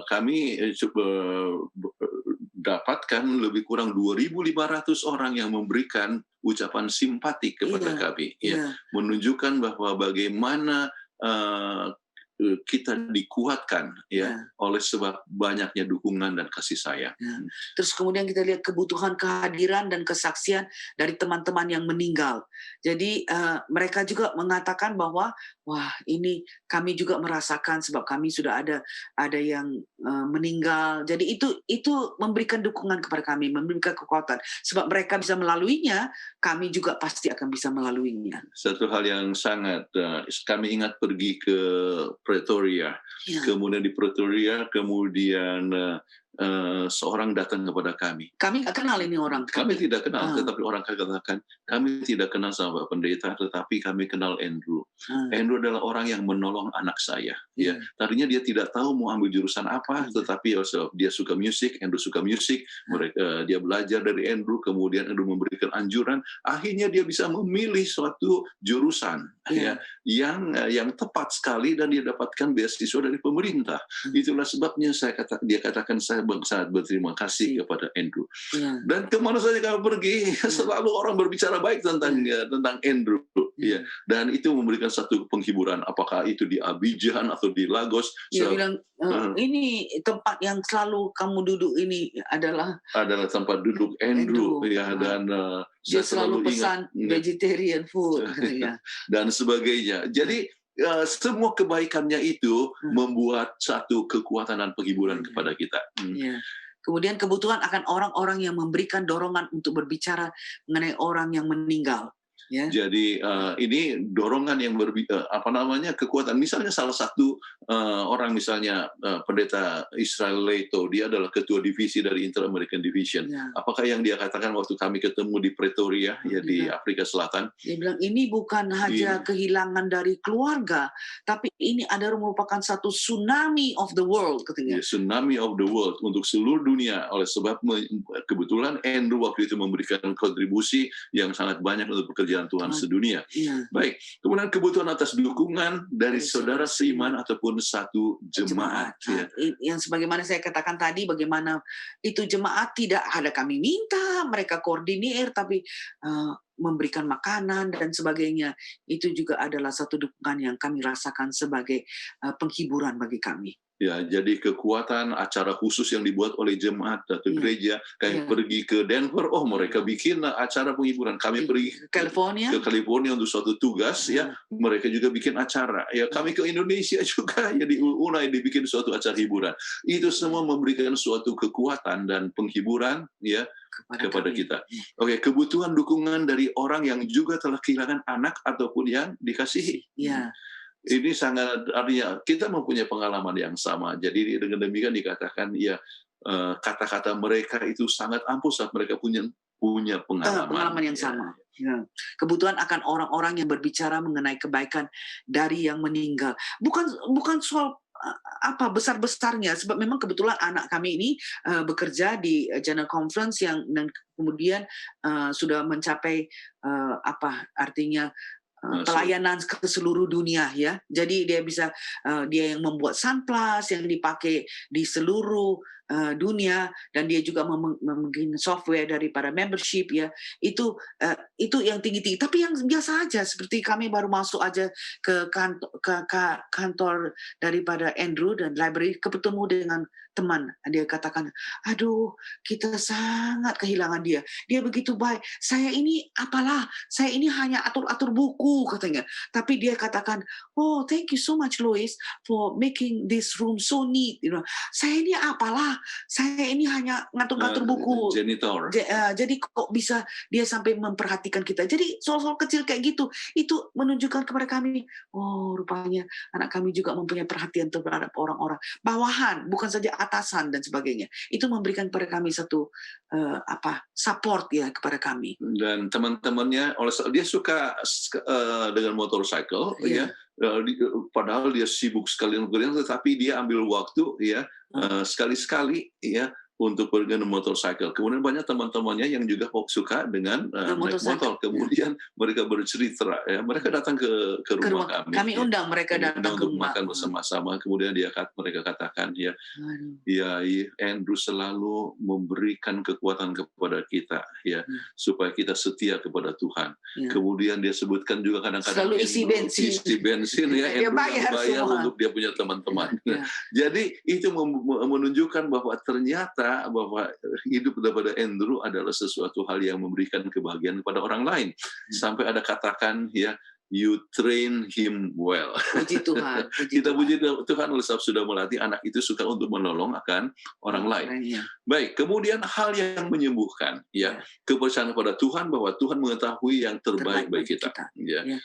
kami coba dapatkan lebih kurang 2.500 orang yang memberikan ucapan simpati kepada kami. Ya. Menunjukkan bahwa bagaimana kita dikuatkan oleh sebab banyaknya dukungan dan kasih sayang. Terus kemudian kita lihat kebutuhan kehadiran dan kesaksian dari teman-teman yang meninggal. Jadi mereka juga mengatakan bahwa wah, ini kami juga merasakan sebab kami sudah ada yang meninggal. Jadi itu memberikan dukungan kepada kami, memberikan kekuatan. Sebab mereka bisa melaluinya, kami juga pasti akan bisa melaluinya. Satu hal yang sangat kami ingat pergi ke Pretoria. Kemudian di Pretoria, kemudian seorang datang kepada kami. Kami nggak kenal ini orang. Kami tidak kenal, tetapi orang katakan, kami tidak kenal sama Pak Pendeta, tetapi kami kenal Andrew. Andrew adalah orang yang menolong anak saya. Ya, tadinya dia tidak tahu mau ambil jurusan apa, tetapi dia suka musik, Andrew suka musik. Dia belajar dari Andrew, kemudian Andrew memberikan anjuran. Akhirnya dia bisa memilih suatu jurusan yang tepat sekali, dan dia dapatkan beasiswa dari pemerintah. Itulah sebabnya dia katakan saya sangat berterima kasih kepada Andrew. Dan kemana saja kami pergi, selalu orang berbicara baik tentang Andrew. Ya. Dan itu memberikan satu penghiburan, apakah itu di Abidjan atau di Lagos. Dia bilang, ini tempat yang selalu kamu duduk ini adalah tempat duduk Andrew. Ya, dan dia selalu pesan vegetarian food. Dan sebagainya. Jadi semua kebaikannya itu membuat satu kekuatan dan penghiburan kepada kita. Kemudian kebutuhan akan orang-orang yang memberikan dorongan untuk berbicara mengenai orang yang meninggal. Jadi ini dorongan yang kekuatan. Misalnya salah satu orang, misalnya pendeta Israel Leto, dia adalah ketua divisi dari Inter-American Division. Apakah yang dia katakan waktu kami ketemu di Pretoria, di Afrika Selatan? Dia bilang ini bukan hanya kehilangan dari keluarga, tapi ini adalah merupakan satu tsunami of the world, katanya. Tsunami of the world untuk seluruh dunia, oleh sebab kebetulan Andrew waktu itu memberikan kontribusi yang sangat banyak untuk pekerjaan Tuhan sedunia. Baik, kemudian kebutuhan atas dukungan dari saudara seiman ataupun satu jemaat. Yang sebagaimana saya katakan tadi, bagaimana itu jemaat tidak ada kami minta, mereka koordinir, tapi memberikan makanan dan sebagainya, itu juga adalah satu dukungan yang kami rasakan sebagai penghiburan bagi kami. Ya, jadi kekuatan acara khusus yang dibuat oleh jemaat atau Iya, gereja, iya. kayak pergi ke Denver, oh mereka bikin acara penghiburan. Kami pergi California. ke California untuk suatu tugas, ya, mereka juga bikin acara. Ya, kami ke Indonesia juga, ya di UNAI dibikin suatu acara hiburan. Itu semua memberikan suatu kekuatan dan penghiburan, ya, kepada kami. kita. Oke, kebutuhan dukungan dari orang yang juga telah kehilangan anak ataupun yang dikasihi. Ya. Ini sangat, artinya kita mempunyai pengalaman yang sama. Jadi dengan demikian dikatakan ya, kata-kata mereka itu sangat ampuh saat mereka punya pengalaman. Pengalaman yang sama. Ya. Kebutuhan akan orang-orang yang berbicara mengenai kebaikan dari yang meninggal. Bukan soal besar-besarnya, sebab memang kebetulan anak kami ini bekerja di General Conference yang dan kemudian sudah mencapai artinya pelayanan ke seluruh dunia, ya. Jadi dia bisa dia yang membuat sunplus yang dipakai di seluruh dunia, dan dia juga membuat software daripada membership, ya. Itu yang tinggi-tinggi. Tapi yang biasa aja, seperti kami baru masuk aja ke kantor daripada Andrew dan library, ketemu dengan teman. Dia katakan, aduh, kita sangat kehilangan dia. Dia begitu baik. Saya ini hanya atur-atur buku, katanya. Tapi dia katakan, oh, thank you so much, Lois, for making this room so neat. Saya ini saya ini hanya ngatur-ngatur buku. Janitor. Jadi kok bisa dia sampai memperhatikan kita. Jadi soal-soal kecil kayak gitu, itu menunjukkan kepada kami, oh, rupanya anak kami juga mempunyai perhatian terhadap orang-orang bawahan, bukan saja atasan dan sebagainya. Itu memberikan kepada kami satu support, ya, kepada kami. Dan teman-temannya, dia suka dengan motorcycle, ya. Padahal dia sibuk sekali dengan kerjaan, tetapi dia ambil waktu, ya, sekali-sekali, ya, untuk pergi dengan motorcycle. Kemudian banyak teman-temannya yang juga suka dengan naik motor. Kemudian mereka bercerita, ya, mereka datang ke rumah kami. Kami undang mereka datang ke untuk rumah. makan bersama-sama. Kemudian mereka katakan, ya, ya, Andrew selalu memberikan kekuatan kepada kita, ya, supaya kita setia kepada Tuhan. Kemudian dia sebutkan juga kadang-kadang selalu isi bensin, ya, dia bayar semua untuk dia punya teman-teman. Jadi itu menunjukkan bahwa ternyata bahwa hidup daripada Andrew adalah sesuatu hal yang memberikan kebahagiaan kepada orang lain. Sampai ada katakan, ya, you train him well. Puji Tuhan. Kita puji Tuhan oleh sebab sudah melatih anak itu suka untuk menolong akan orang lain. Baik, kemudian hal yang menyembuhkan, ya, kepercayaan kepada Tuhan bahwa Tuhan mengetahui yang terbaik bagi kita. Ya.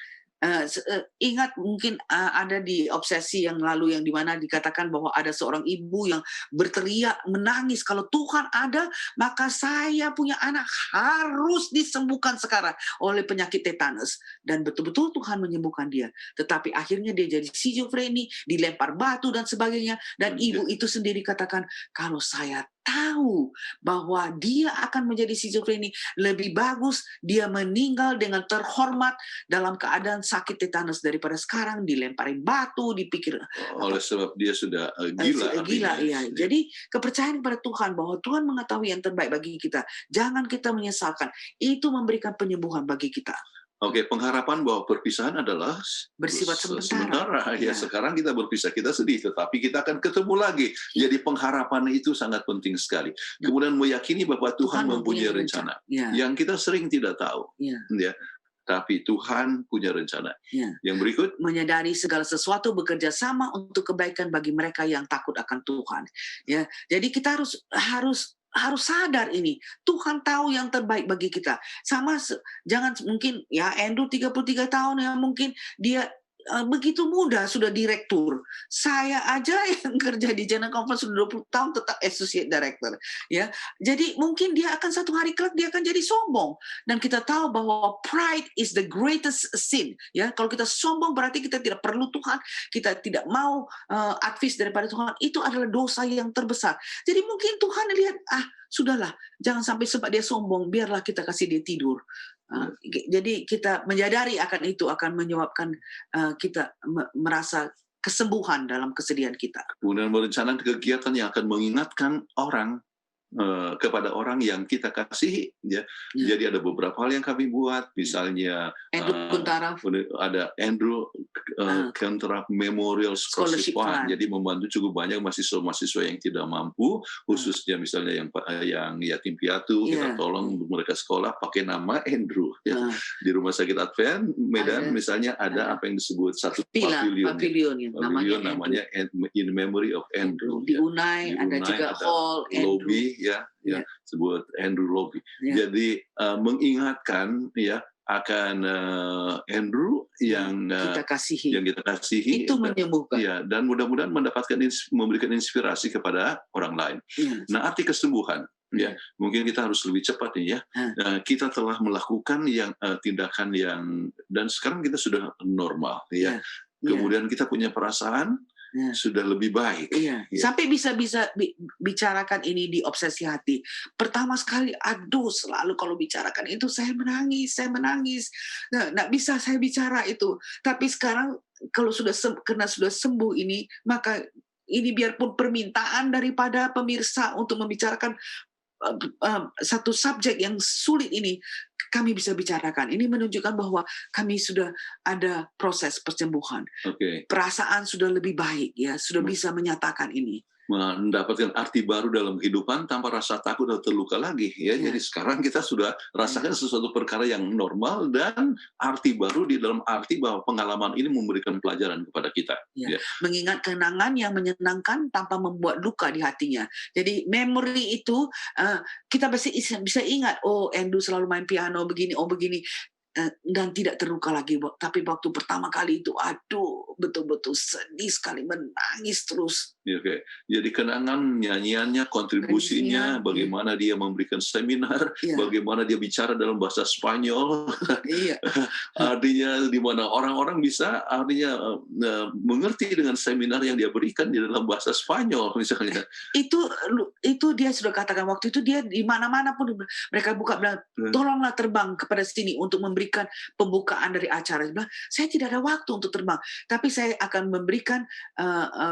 Ingat mungkin ada di obsesi yang lalu yang dimana dikatakan bahwa ada seorang ibu yang berteriak menangis, kalau Tuhan ada maka saya punya anak harus disembuhkan sekarang oleh penyakit tetanus, dan betul-betul Tuhan menyembuhkan dia. Tetapi akhirnya dia jadi schizofreni, dilempar batu dan sebagainya, dan ibu itu sendiri katakan, kalau saya tahu bahwa dia akan menjadi schizofreni, lebih bagus dia meninggal dengan terhormat dalam keadaan sakit tetanus daripada sekarang dilemparin batu, dipikir oleh sebab dia sudah gila. Ya. Jadi kepercayaan kepada Tuhan bahwa Tuhan mengetahui yang terbaik bagi kita. Jangan kita menyesalkan. Itu memberikan penyembuhan bagi kita. Oke, pengharapan bahwa perpisahan adalah bersifat sementara. Ya, sekarang kita berpisah, kita sedih, tetapi kita akan ketemu lagi. Jadi pengharapan itu sangat penting sekali. Kemudian meyakini bahwa Tuhan mempunyai rencana yang kita sering tidak tahu. Ya. Tapi Tuhan punya rencana. Yang berikut, menyadari segala sesuatu bekerja sama untuk kebaikan bagi mereka yang takut akan Tuhan. Ya, jadi kita harus sadar ini, Tuhan tahu yang terbaik bagi kita. Jangan mungkin ya Andrew 33 tahun ya, mungkin dia begitu muda sudah direktur. Saya aja yang kerja di General Conference sudah 20 tahun tetap associate director, ya. Jadi mungkin dia akan satu hari kelak dia akan jadi sombong, dan kita tahu bahwa pride is the greatest sin, ya. Kalau kita sombong berarti kita tidak perlu Tuhan, kita tidak mau advice daripada Tuhan, itu adalah dosa yang terbesar. Jadi mungkin Tuhan lihat, sudahlah, jangan sampai sebab dia sombong, biarlah kita kasih dia tidur. Jadi kita menyadari akan itu akan menyebabkan kita merasa kesembuhan dalam kesedihan kita. Kemudian merencanakan kegiatan yang akan mengingatkan orang kepada orang yang kita kasihi, ya. Ya. Jadi ada beberapa hal yang kami buat, misalnya Andrew Kuntara ada Andrew Kuntara Memorial Scholarship Scholarship Fund, Fund. jadi membantu cukup banyak mahasiswa-mahasiswa yang tidak mampu, khususnya misalnya yang yatim piatu, kita Iya. tolong untuk mereka sekolah pakai nama Andrew. Ya. Di Rumah Sakit Advent Medan Ada. misalnya ada Ada. apa yang disebut satu Pavilion, pavilion namanya In Memory of Andrew. Di Ya. Unai Di ada Unai juga ada hall Andrew. lobby, ya Ya. sebut Andrew Lobby. Ya. Jadi mengingatkan ya akan Andrew yang kita kasihi. kita kasihi, Itu dan, menyembuhkan. ya, dan mudah-mudahan memberikan inspirasi kepada orang lain. Ya. Nah, arti kesembuhan, ya mungkin kita harus lebih cepat nih ya. Kita telah melakukan yang tindakan yang, dan sekarang kita sudah normal, ya. Kemudian kita punya perasaan sudah lebih baik. Iya. Ya. Sampai bisa bicarakan ini di obsesi hati. Pertama sekali, aduh, selalu kalau bicarakan itu saya menangis. Nggak bisa saya bicara itu. Tapi sekarang kalau karena sudah sembuh ini, maka ini biarpun permintaan daripada pemirsa untuk membicarakan satu subjek yang sulit ini, kami bisa bicarakan. Ini menunjukkan bahwa kami sudah ada proses persembuhan. Perasaan sudah lebih baik, ya, sudah bisa menyatakan ini. Mendapatkan arti baru dalam kehidupan tanpa rasa takut atau terluka lagi, ya. Jadi sekarang kita sudah rasakan sesuatu perkara yang normal dan arti baru di dalam arti bahwa pengalaman ini memberikan pelajaran kepada kita. Ya. Mengingat kenangan yang menyenangkan tanpa membuat luka di hatinya. Jadi memory itu kita bisa ingat, oh Andrew selalu main piano begini, oh begini. Dan tidak terluka lagi. Tapi waktu pertama kali itu, aduh, betul-betul sedih sekali, menangis terus. Jadi kenangan, nyanyiannya, kontribusinya, bagaimana dia memberikan seminar, bagaimana dia bicara dalam bahasa Spanyol, artinya di mana orang-orang bisa mengerti dengan seminar yang dia berikan di dalam bahasa Spanyol misalnya. Itu dia sudah katakan waktu itu, dia di mana-mana pun mereka buka bilang, tolonglah terbang kepada sini untuk memberikan pembukaan dari acara. Saya tidak ada waktu untuk terbang, tapi saya akan memberikan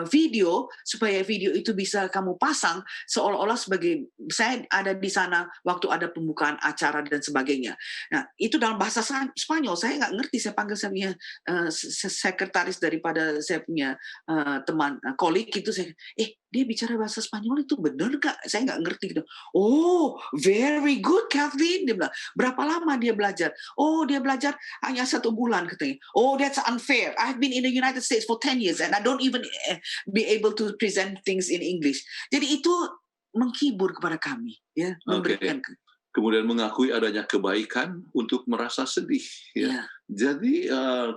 video supaya video itu bisa kamu pasang seolah-olah sebagai saya ada di sana waktu ada pembukaan acara dan sebagainya. Nah, itu dalam bahasa Spanyol. Saya nggak ngerti. Saya panggil saya punya sekretaris daripada saya punya teman kolik itu. Dia bicara bahasa Spanyol itu benar nggak? Saya nggak ngerti gitu. Oh, very good, Kathleen. Dia bilang, berapa lama dia belajar? Oh, dia belajar hanya 1 bulan katanya. Oh, that's unfair. I've been in the United States for 10 years and I don't even be able to present things in English. Jadi itu menghibur kepada kami, ya, memberikan. Kemudian mengakui adanya kebaikan untuk merasa sedih, ya. Jadi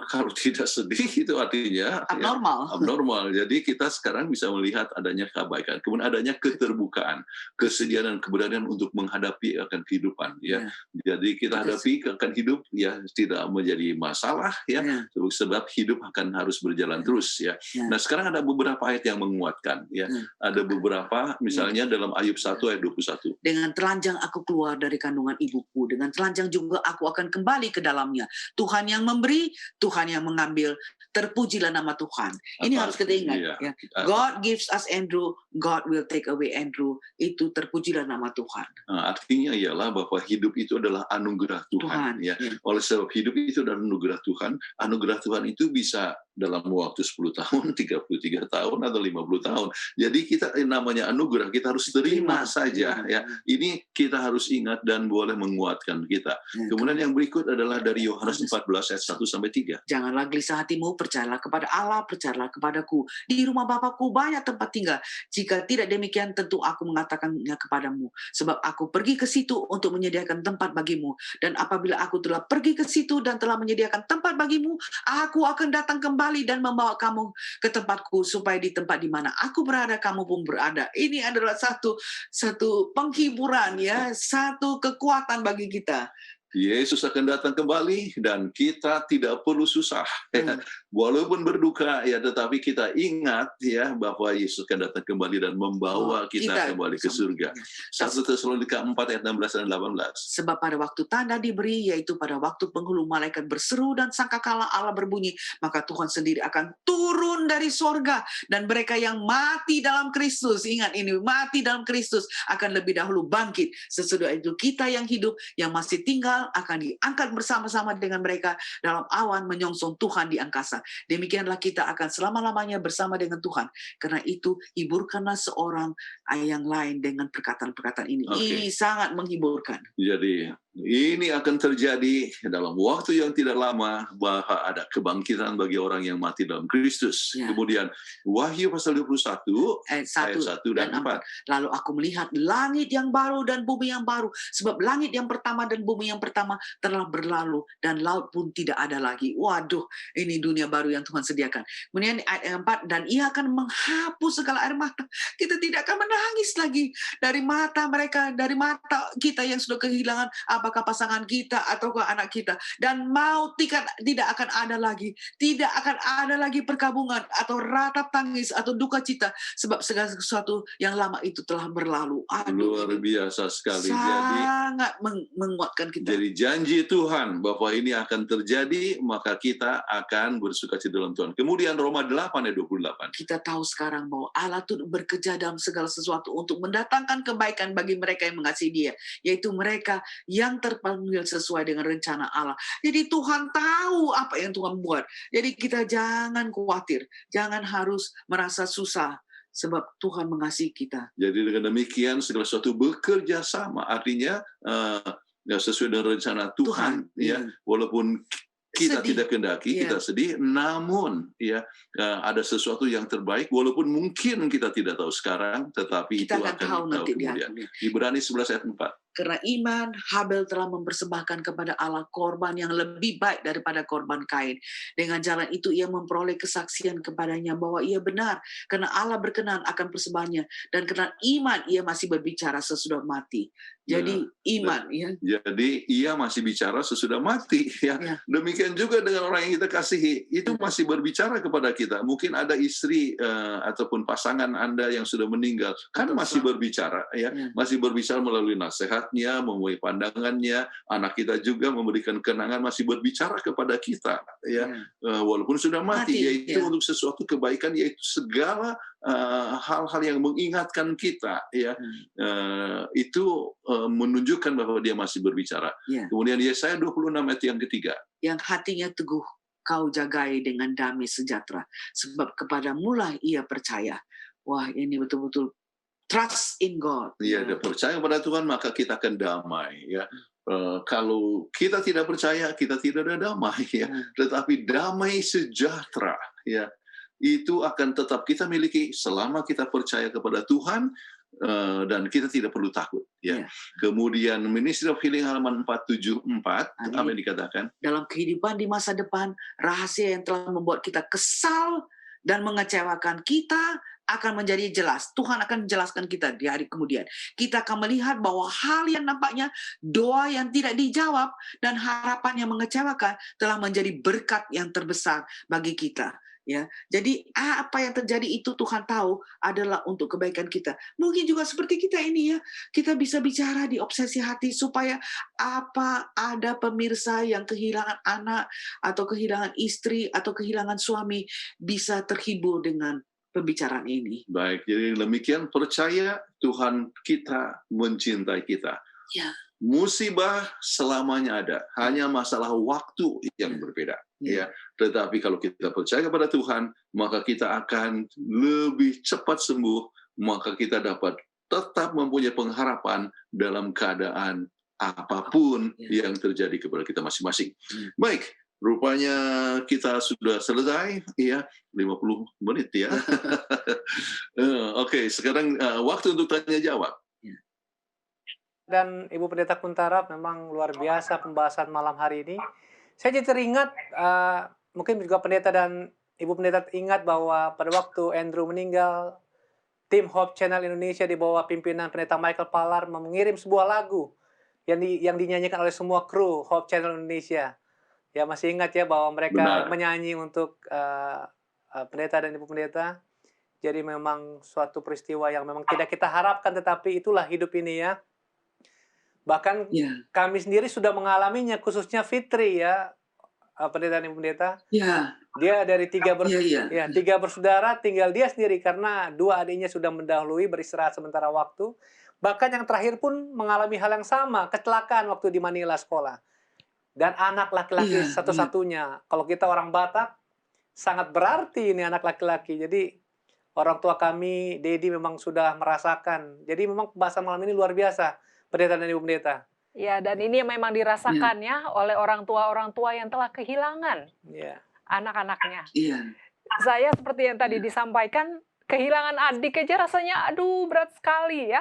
kalau tidak sedih itu artinya abnormal. Jadi kita sekarang bisa melihat adanya kebaikan, kemudian adanya keterbukaan, kesediaan dan keberanian untuk menghadapi akan kehidupan, ya. Jadi kita hadapi akan hidup, ya, tidak menjadi masalah, ya. Sebab hidup akan harus berjalan terus, ya. Nah, sekarang ada beberapa ayat yang menguatkan, ya. Ada beberapa, misalnya dalam Ayub 1 ayat 21. Dengan telanjang aku keluar dari kandungan ibuku, dengan telanjang juga aku akan kembali ke dalamnya. Tuhan yang memberi, Tuhan yang mengambil. Terpujilah nama Tuhan. Ini harus kita ingat. Ya. God gives us Andrew, God will take away Andrew. Itu terpujilah nama Tuhan. Artinya ialah bahwa hidup itu adalah anugerah Tuhan. Ya. Oleh sebab hidup itu adalah anugerah Tuhan. Anugerah Tuhan itu bisa dalam waktu 10 tahun, 33 tahun, atau 50 tahun. Jadi kita namanya anugerah, kita harus terima saja. Ya. Ini kita harus ingat dan boleh menguatkan kita. Kemudian yang berikut adalah dari Yohanes 14 ayat 1-3. Janganlah gelisah hatimu, percayalah kepada Allah, percayalah kepadaku. Di rumah Bapakku banyak tempat tinggal. Jika tidak demikian, tentu aku mengatakannya kepadamu. Sebab aku pergi ke situ untuk menyediakan tempat bagimu. Dan apabila aku telah pergi ke situ dan telah menyediakan tempat bagimu, aku akan datang kembali dan membawa kamu ke tempatku, supaya di tempat di mana aku berada, kamu pun berada. Ini adalah satu penghiburan, ya, satu kekuatan bagi kita. Yesus akan datang kembali dan kita tidak perlu susah. Hmm. Walaupun berduka ya, tetapi kita ingat ya bahwa Yesus akan datang kembali dan membawa kita kembali ke surga. 1 Tesalonika 4 ayat 16 dan 18. Sebab pada waktu tanda diberi, yaitu pada waktu penghulu malaikat berseru dan sangkakala Allah berbunyi, maka Tuhan sendiri akan turun dari sorga, dan mereka yang mati dalam Kristus, ingat ini, mati dalam Kristus akan lebih dahulu bangkit. Sesudah itu kita yang hidup, yang masih tinggal, akan diangkat bersama-sama dengan mereka dalam awan menyongsong Tuhan di angkasa. Demikianlah kita akan selama-lamanya bersama dengan Tuhan. Karena itu hiburkanlah seorang yang lain dengan perkataan-perkataan ini. Oke. Ini sangat menghiburkan. Jadi ini akan terjadi dalam waktu yang tidak lama, bahwa ada kebangkitan bagi orang yang mati dalam Kristus. Ya. Kemudian Wahyu pasal 21 Ayat ayat 1 dan 4. Lalu aku melihat langit yang baru dan bumi yang baru, sebab langit yang pertama dan bumi yang pertama telah berlalu, dan laut pun tidak ada lagi. Waduh, ini dunia baru yang Tuhan sediakan. Kemudian ayat 4, dan ia akan menghapus segala air mata. Kita tidak akan menangis lagi dari mata mereka, dari mata kita yang sudah kehilangan apakah pasangan kita ataukah anak kita. Dan maut tidak akan ada lagi. Tidak akan ada lagi perkabungan atau ratap tangis atau duka cita, sebab segala sesuatu yang lama itu telah berlalu. Aduh, Luar biasa sekali. sangat menguatkan kita. Jadi janji Tuhan bahwa ini akan terjadi, maka kita akan bersukacita dalam Tuhan. Kemudian Roma 8 ayat 28. Kita tahu sekarang bahwa Allah itu bekerja dalam segala sesuatu untuk mendatangkan kebaikan bagi mereka yang mengasihi Dia, yaitu mereka yang terpanggil sesuai dengan rencana Allah. Jadi Tuhan tahu apa yang Tuhan buat. Jadi kita jangan khawatir, jangan harus merasa susah, sebab Tuhan mengasihi kita. Jadi dengan demikian segala sesuatu bekerja sama, artinya ya sesuai dengan rencana Tuhan, ya. Walaupun kita Sedih. tidak kehendaki, Iya. kita sedih, namun ya ada sesuatu yang terbaik, walaupun mungkin kita tidak tahu sekarang, tetapi Kita itu akan akan tahu nanti di kemudian. akhirnya. Ibrani 11 ayat 4. Karena iman, Habel telah mempersembahkan kepada Allah korban yang lebih baik daripada korban Kain. Dengan jalan itu ia memperoleh kesaksian kepadanya bahwa ia benar, karena Allah berkenan akan persembahannya, dan karena iman ia masih berbicara sesudah mati. Jadi iman, ya. Jadi ia masih bicara sesudah mati, ya. Ya. Demikian juga dengan orang yang kita kasihi, itu masih berbicara kepada kita. Mungkin ada istri ataupun pasangan Anda yang sudah meninggal, kan Betul, masih Pak. berbicara, ya. Ya. Masih berbicara melalui nasihatnya, melalui pandangannya. Anak kita juga memberikan kenangan, masih berbicara kepada kita, ya. Walaupun sudah mati, yaitu untuk sesuatu kebaikan, yaitu segala hal-hal yang mengingatkan kita, ya. Itu menunjukkan bahwa dia masih berbicara. Ya. Kemudian Yesaya 26 ayat yang ketiga. Yang hatinya teguh kau jagai dengan damai sejahtera, sebab kepadamulah ia percaya. Wah, ini betul-betul trust in God. Iya, dia percaya kepada Tuhan, maka kita akan damai, ya. Kalau kita tidak percaya, kita tidak ada damai, ya. Tetapi damai sejahtera, ya, itu akan tetap kita miliki selama kita percaya kepada Tuhan, dan kita tidak perlu takut, ya. Kemudian Ministry of Healing halaman 474, apa yang dikatakan? Dalam kehidupan di masa depan, rahasia yang telah membuat kita kesal dan mengecewakan kita akan menjadi jelas. Tuhan akan menjelaskan kita di hari kemudian. Kita akan melihat bahwa hal yang nampaknya doa yang tidak dijawab dan harapan yang mengecewakan telah menjadi berkat yang terbesar bagi kita. Ya, jadi apa yang terjadi itu Tuhan tahu adalah untuk kebaikan kita. Mungkin juga seperti kita ini, ya, kita bisa bicara di obsesi hati supaya ada pemirsa yang kehilangan anak atau kehilangan istri atau kehilangan suami bisa terhibur dengan pembicaraan ini. Baik, jadi demikian percaya Tuhan kita mencintai kita. Ya. Musibah selamanya ada, hanya masalah waktu yang berbeda. Ya, tetapi kalau kita percaya kepada Tuhan, maka kita akan lebih cepat sembuh, maka kita dapat tetap mempunyai pengharapan dalam keadaan apapun yang terjadi kepada kita masing-masing. Baik, rupanya kita sudah selesai, ya, 50 menit, ya. Oke, sekarang waktu untuk tanya jawab. Dan Ibu Pendeta Kuntarap, memang luar biasa pembahasan malam hari ini. Saya jadi teringat, mungkin juga pendeta dan Ibu Pendeta ingat bahwa pada waktu Andrew meninggal, tim Hope Channel Indonesia di bawah pimpinan Pendeta Michael Pallar mengirim sebuah lagu yang dinyanyikan oleh semua kru Hope Channel Indonesia. Ya, masih ingat ya bahwa mereka Benar. menyanyi untuk pendeta dan ibu pendeta. Jadi memang suatu peristiwa yang memang tidak kita harapkan, tetapi itulah hidup ini ya. Bahkan Ya, kami sendiri sudah mengalaminya, khususnya Fitri ya, pendeta dan ibu pendeta. ya, Dia dari ya, ya, ya, 3 bersaudara, tinggal dia sendiri karena 2 adiknya sudah mendahului beristirahat sementara waktu. Bahkan yang terakhir pun mengalami hal yang sama, kecelakaan waktu di Manila sekolah. Dan anak laki-laki ya, ya, satu-satunya. Kalau kita orang Batak, sangat berarti ini anak laki-laki. Jadi orang tua kami, Dedi memang sudah merasakan. Jadi memang pembahasan malam ini luar biasa, pendeta dan ibu pendeta. Ya, dan ini memang dirasakan ya oleh orang tua yang telah kehilangan Ya. anak-anaknya. iya, Saya seperti yang tadi Ya. disampaikan, kehilangan adik aja rasanya aduh berat sekali ya.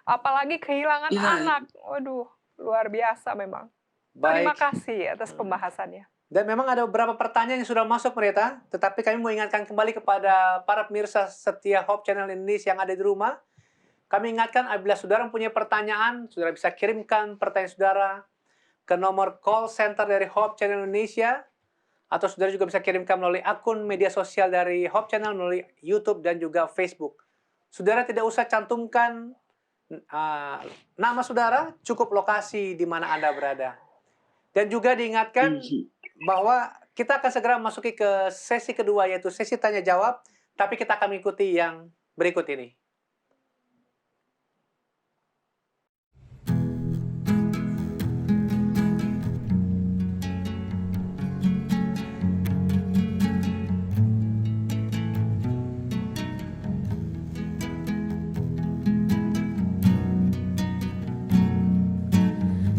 Apalagi kehilangan Ya. anak. Waduh, luar biasa memang. Terima Baik. kasih atas pembahasannya. Dan memang ada beberapa pertanyaan yang sudah masuk, pendeta. Tetapi kami mau ingatkan kembali kepada para pemirsa setia Hope Channel Indonesia yang ada di rumah. Kami ingatkan apabila saudara mempunyai pertanyaan, saudara bisa kirimkan pertanyaan saudara ke nomor call center dari Hope Channel Indonesia, atau saudara juga bisa kirimkan melalui akun media sosial dari Hope Channel melalui YouTube dan juga Facebook. Saudara tidak usah cantumkan nama saudara, cukup lokasi di mana Anda berada. Dan juga diingatkan bahwa kita akan segera memasuki ke sesi kedua, yaitu sesi tanya jawab, tapi kita akan mengikuti yang berikut ini.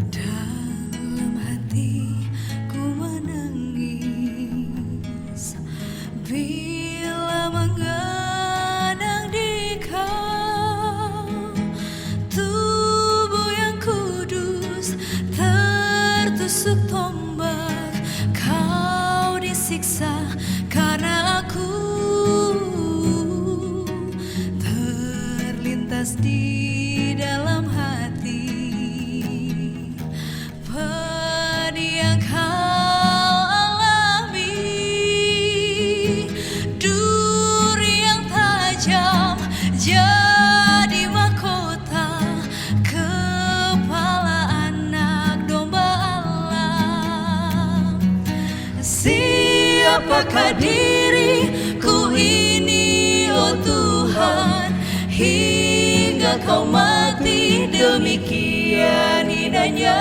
Dalam hatiku menangis bila mengenang di Kau, tubuh yang kudus tertusuk tombak, Kau disiksa karena aku, terlintas di dalam hati pedih yang Kau alami, duri yang tajam jadi mahkota kepala anak domba Allah. Siapakah diriku ini, oh Tuhan, hingga Kau mati demikian indahnya.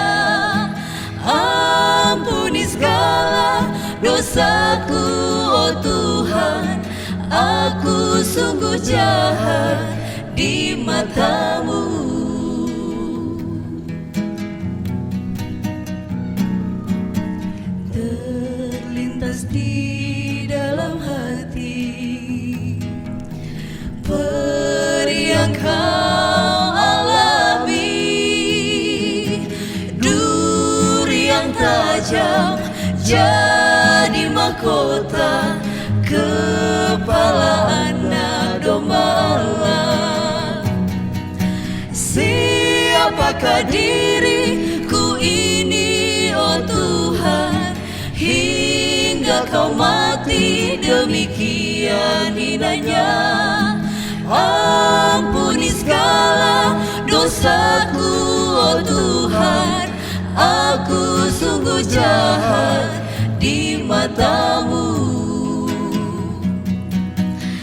Ampuni segala dosaku, oh Tuhan, aku sungguh jahat di mata-Mu. Terlintas di dalam hati pedih yang Kau alami, duri yang tajam jadi mahkota kepala anak domba Allah. Siapakah diriku ini, oh Tuhan, hingga Kau mati demikian indahnya. Ampuni segala dosaku, oh Tuhan, aku sungguh jahat di mata-Mu.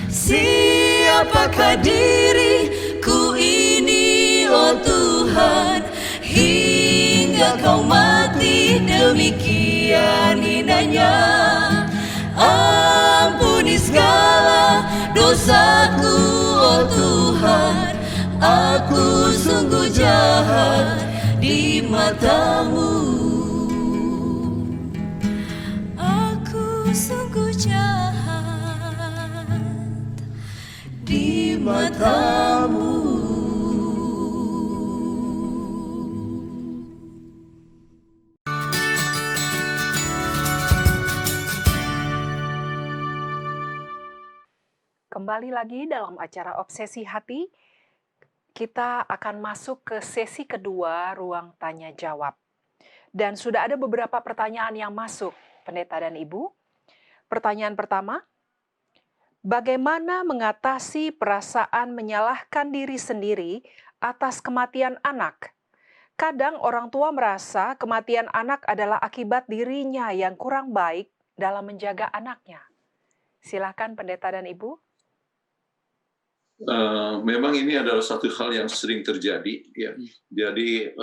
Siapakah diriku ini, oh Tuhan, hingga Kau mati demikian indahnya. Ampuni segala dosaku, oh Tuhan, aku sungguh jahat di mata-Mu. Aku sungguh jahat di mata-Mu. Kembali lagi dalam acara Obsesi Hati. kita akan masuk ke sesi kedua ruang tanya jawab. Dan sudah ada beberapa pertanyaan yang masuk, Pendeta dan Ibu. Pertanyaan pertama, bagaimana mengatasi perasaan menyalahkan diri sendiri atas kematian anak? Kadang orang tua merasa kematian anak adalah akibat dirinya yang kurang baik dalam menjaga anaknya. Silakan Pendeta dan Ibu. Memang ini adalah satu hal yang sering terjadi, ya. Jadi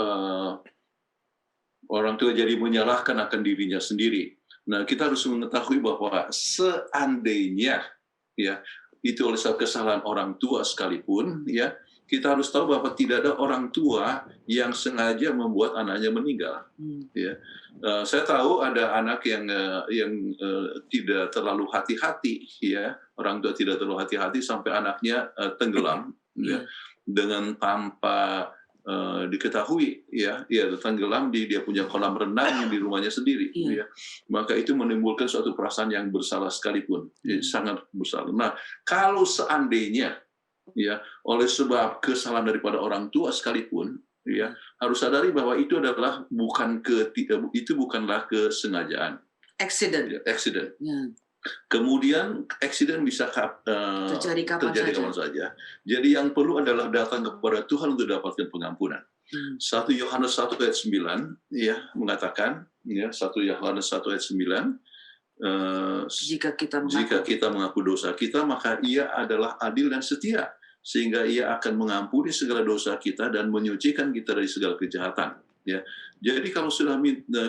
orang tua jadi menyalahkan akan dirinya sendiri. Nah, kita harus mengetahui bahwa seandainya, ya, itu oleh sebab kesalahan orang tua sekalipun, ya, kita harus tahu bahwa tidak ada orang tua yang sengaja membuat anaknya meninggal. Ya, saya tahu ada anak yang tidak terlalu hati-hati, ya, orang tua tidak terlalu hati-hati sampai anaknya tenggelam, ya, dengan tanpa diketahui, ya, tenggelam dia punya kolam renang yang di rumahnya sendiri, ya. Maka itu menimbulkan suatu perasaan yang bersalah sekalipun, ya, sangat bersalah. Nah, kalau seandainya, ya, oleh sebab kesalahan daripada orang tua sekalipun, ya, harus sadari bahwa itu adalah bukanlah kesengajaan, Accident. ya, accident. Ya. Kemudian accident bisa Terjadi kapan kapan saja. Jadi yang perlu adalah datang kepada Tuhan untuk dapatkan pengampunan. 1 Yohanes 1 ayat 9, ya, mengatakan, ya, 1 Yohanes 1 ayat 9, Jika kita mengaku dosa kita, maka Ia adalah adil dan setia, sehingga Ia akan mengampuni segala dosa kita dan menyucikan kita dari segala kejahatan. Ya, jadi kalau sudah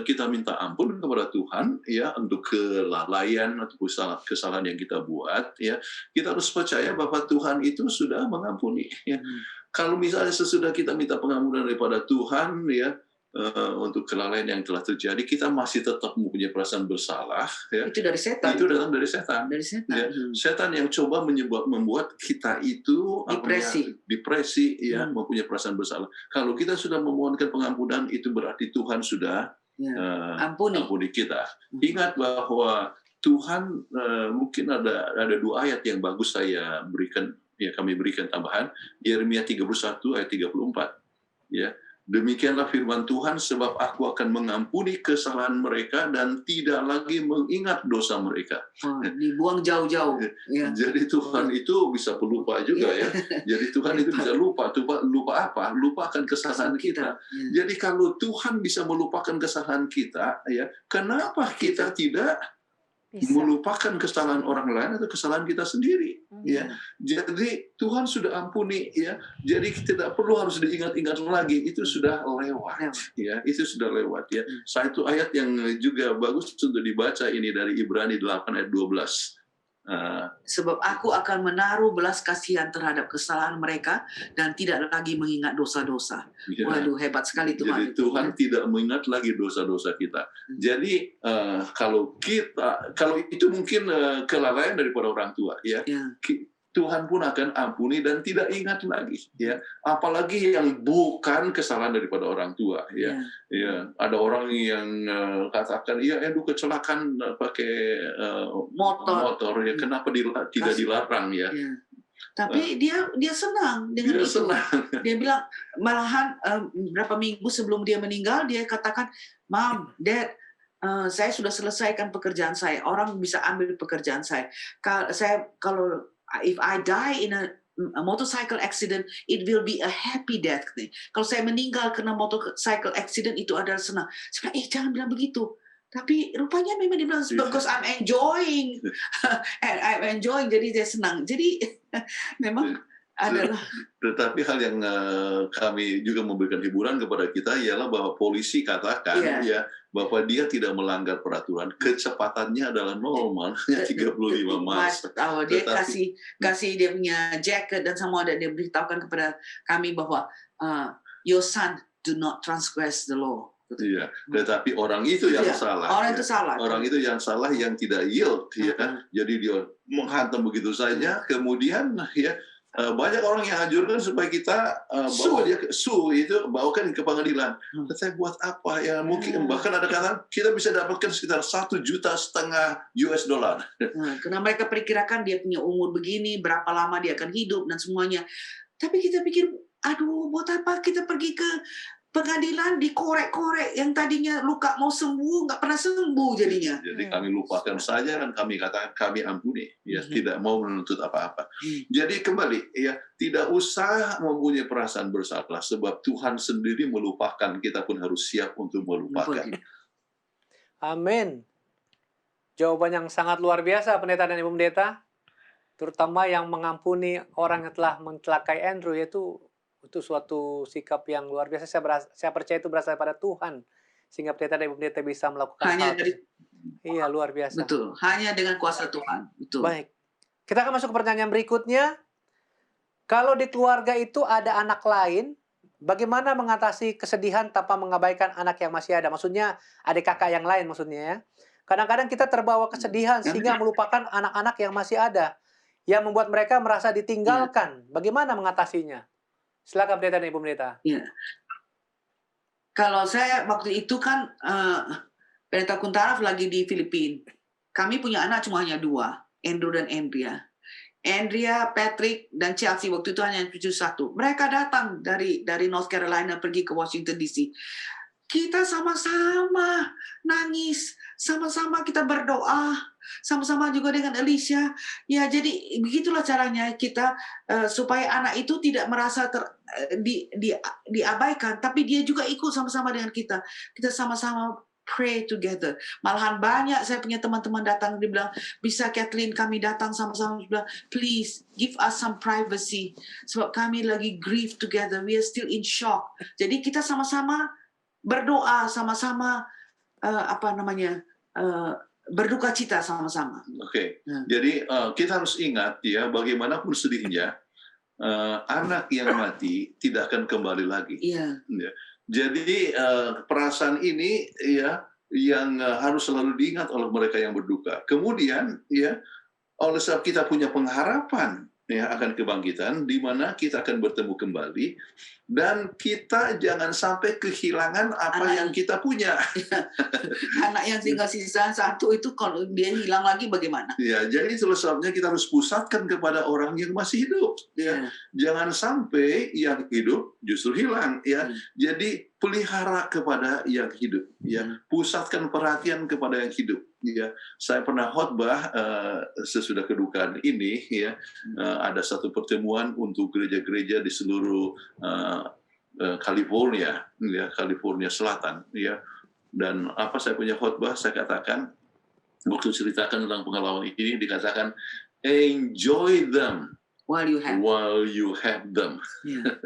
kita minta ampun kepada Tuhan, ya, untuk kelalaian atau kesalahan yang kita buat, ya, kita harus percaya bahwa Tuhan itu sudah mengampuni. Ya. Kalau misalnya sesudah kita minta pengampunan daripada Tuhan, ya, untuk kelalaian yang telah terjadi, kita masih tetap mempunyai perasaan bersalah, ya, itu dari setan. itu datang dari setan. Dari setan. Ya, setan yang coba membuat kita itu depresi, ya, mempunyai perasaan bersalah. Kalau kita sudah memohonkan pengampunan, itu berarti Tuhan sudah ampuni kita. Ingat bahwa Tuhan, mungkin ada 2 ayat yang bagus saya berikan, ya, kami berikan tambahan. Yeremia 31 ayat 34, ya. Demikianlah firman Tuhan, sebab aku akan mengampuni kesalahan mereka dan tidak lagi mengingat dosa mereka. Dibuang jauh-jauh. Ya. Jadi Tuhan itu bisa pelupa juga, ya. Jadi Tuhan itu bisa lupa apa? Lupa akan kesalahan kita. Jadi kalau Tuhan bisa melupakan kesalahan kita, ya, kenapa kita tidak melupakan kesalahan orang lain atau kesalahan kita sendiri, ya. Jadi Tuhan sudah ampuni, ya. Jadi tidak perlu harus diingat-ingat lagi, itu sudah lewat, ya. Itu sudah lewat, ya. Satu ayat yang juga bagus untuk dibaca ini dari Ibrani 8 ayat 12. Sebab aku akan menaruh belas kasihan terhadap kesalahan mereka dan tidak lagi mengingat dosa-dosa. Ya. Waduh, hebat sekali Tuhan. Jadi Tuhan tidak mengingat lagi dosa-dosa kita. Jadi kalau itu mungkin kelalaian daripada orang tua, ya. Tuhan pun akan ampuni dan tidak ingat lagi, ya. Apalagi yang bukan kesalahan daripada orang tua, ya. Ya, ada orang yang katakan, iya, Edu kecelakaan pakai motor, ya, kenapa tidak dilarang, ya. Tapi dia senang dengan itu. Dia bilang, malahan berapa minggu sebelum dia meninggal, dia katakan, Mom, Dad, saya sudah selesaikan pekerjaan saya. Orang bisa ambil pekerjaan saya. Kalau if I die in a motorcycle accident, it will be a happy death. Kalau saya meninggal karena motorcycle accident, itu adalah senang. Saya bilang, jangan bilang begitu. Tapi rupanya memang dia bilang, because I'm enjoying. And I'm enjoying, jadi saya senang. Jadi memang adalah. Tetapi hal yang kami juga memberikan hiburan kepada kita ialah bahwa polisi katakan, ya, bahwa dia tidak melanggar peraturan, kecepatannya adalah normal, hanya 35 miles. Dia kasih dia punya jacket dan semua, dan dia beritahukan kepada kami bahwa your son do not transgress the law. Iya, tetapi orang itu yang salah. Orang itu salah. Orang itu yang salah, yang tidak yield, ya. Jadi dia menghantam begitu saja, kemudian, ya, banyak orang yang anjurkan supaya kita bawa dia bawakan ke pengadilan. Saya buat apa, ya? Mungkin bahkan ada kata kita bisa dapatkan sekitar $1,5 juta US. Karena mereka perkirakan dia punya umur begini, berapa lama dia akan hidup dan semuanya. Tapi kita pikir aduh, buat apa kita pergi ke pengadilan dikorek-korek yang tadinya luka mau sembuh nggak pernah sembuh jadinya. Jadi kami lupakan saja dan kami katakan kami ampuni, ya tidak mau menuntut apa-apa. Jadi kembali, ya tidak usah mempunyai perasaan bersalah sebab Tuhan sendiri melupakan, kita pun harus siap untuk melupakan. Amin. Jawaban yang sangat luar biasa, Pendeta dan Ibu Pendeta. Terutama yang mengampuni orang yang telah mencelakai Andrew, itu suatu sikap yang luar biasa. Saya percaya itu berasal pada Tuhan, sehingga Pendeta dan Ibu Pendeta bisa melakukan Hanya hal dari tersebut. Iya, luar biasa. betul, hanya dengan kuasa Tuhan. Betul. Baik, kita akan masuk ke pertanyaan berikutnya. Kalau di keluarga itu ada anak lain, bagaimana mengatasi kesedihan tanpa mengabaikan anak yang masih ada? Maksudnya adik kakak yang lain maksudnya ya. Kadang-kadang kita terbawa kesedihan sehingga melupakan anak-anak yang masih ada, yang membuat mereka merasa ditinggalkan. Bagaimana mengatasinya? Silakan Pendeta dan Ibu Pendeta. Ya. Kalau saya waktu itu kan Pendeta Kuntaraf lagi di Filipina. Kami punya anak cuma hanya 2, Andrew dan Andrea. Andrea, Patrick, dan Chelsea waktu itu hanya cucu 1. Mereka datang dari North Carolina pergi ke Washington DC. Kita sama-sama nangis, sama-sama kita berdoa, sama-sama juga dengan Alicia. Ya, jadi begitulah caranya kita supaya anak itu tidak merasa diabaikan, tapi dia juga ikut sama-sama dengan kita. Kita sama-sama pray together. Malahan banyak saya punya teman-teman datang, dia bilang, bisa Kathleen kami datang sama-sama, dia bilang, please give us some privacy, sebab kami lagi grieve together, we are still in shock. Jadi kita sama-sama berdoa, sama-sama berduka cita sama-sama. Oke. Jadi kita harus ingat ya, bagaimanapun sedihnya, anak yang mati tidak akan kembali lagi. Iya. Ya. Jadi perasaan ini ya yang harus selalu diingat oleh mereka yang berduka. Kemudian ya, oleh sebab kita punya pengharapan ya akan kebangkitan, di mana kita akan bertemu kembali, dan kita jangan sampai kehilangan apa yang kita punya. Anak yang tinggal sisa 1 itu kalau dia hilang lagi bagaimana? Ya, jadi itulah sebabnya kita harus pusatkan kepada orang yang masih hidup. Ya, jangan sampai yang hidup justru hilang. Ya, jadi pelihara kepada yang hidup. Ya, pusatkan perhatian kepada yang hidup. Ya, saya pernah khotbah sesudah kedukaan ini. Ya, ada satu pertemuan untuk gereja-gereja di seluruh California, ya, California Selatan. Ya, dan apa saya punya khotbah, saya katakan waktu ceritakan tentang pengalaman ini, dikatakan enjoy them While you have them. Yeah.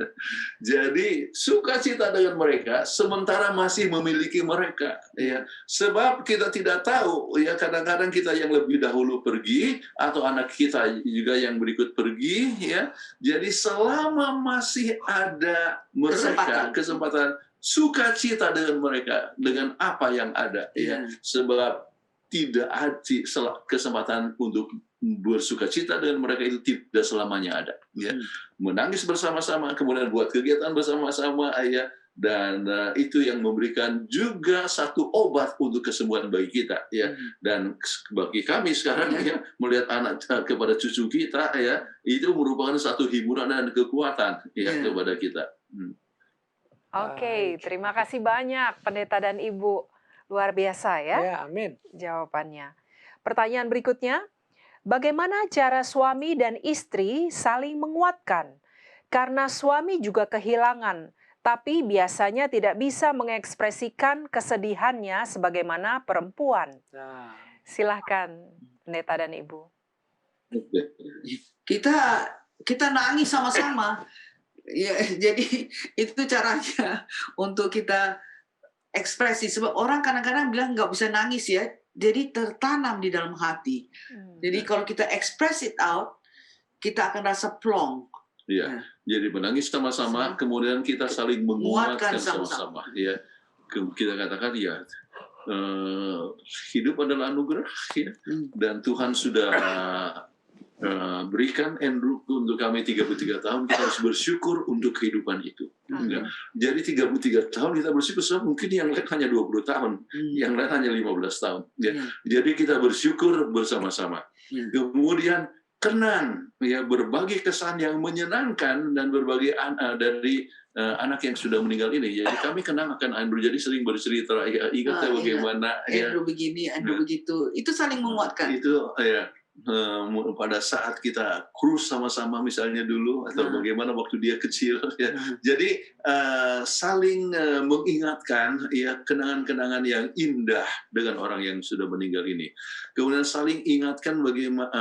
Jadi sukacita dengan mereka sementara masih memiliki mereka, ya. Sebab kita tidak tahu, ya, kadang-kadang kita yang lebih dahulu pergi atau anak kita juga yang berikut pergi, ya. Jadi selama masih ada mereka kesempatan sukacita dengan mereka, dengan apa yang ada, ya. Sebab tidak ada kesempatan untuk bersukacita dengan mereka itu tidak selamanya ada. Ya. Menangis bersama-sama, kemudian buat kegiatan bersama-sama, ya, dan itu yang memberikan juga satu obat untuk kesembuhan bagi kita. Ya. Dan bagi kami sekarang, ya, melihat anak kepada cucu kita, ya, itu merupakan satu hiburan dan kekuatan, ya, kepada kita. Oke, terima kasih banyak Pendeta dan Ibu. Luar biasa ya. Ya, amin. Jawabannya. Pertanyaan berikutnya, bagaimana cara suami dan istri saling menguatkan? Karena suami juga kehilangan, tapi biasanya tidak bisa mengekspresikan kesedihannya sebagaimana perempuan. Nah, Silahkan Pendeta dan Ibu. Kita nangis sama-sama. Ya, jadi itu caranya untuk kita ekspresi. Sebab orang kadang-kadang bilang nggak bisa nangis ya. Jadi tertanam di dalam hati. Jadi kalau kita express it out, kita akan rasa plong. Ya, jadi menangis sama-sama, kemudian kita saling menguatkan sama-sama. Ya, kita katakan ya, hidup adalah anugerah, ya, dan Tuhan sudah berikan Andrew untuk kami 33 tahun, kita harus bersyukur untuk kehidupan itu. Ya. Jadi 33 tahun kita bersyukur, sebab mungkin yang lain hanya 20 tahun, yang lain hanya 15 tahun. Ya. Jadi kita bersyukur bersama-sama. Kemudian kenang, ya, berbagi kesan yang menyenangkan dan berbagi dari anak yang sudah meninggal ini. Jadi kami kenang akan Andrew, jadi sering bercerita, ya, ingat ya bagaimana ya, Andrew begini, Andrew begitu. Itu saling menguatkan. itu ya, pada saat kita cruise sama-sama misalnya dulu, atau bagaimana waktu dia kecil, ya. Jadi saling mengingatkan, ya, kenangan-kenangan yang indah dengan orang yang sudah meninggal ini. Kemudian saling ingatkan bagaimana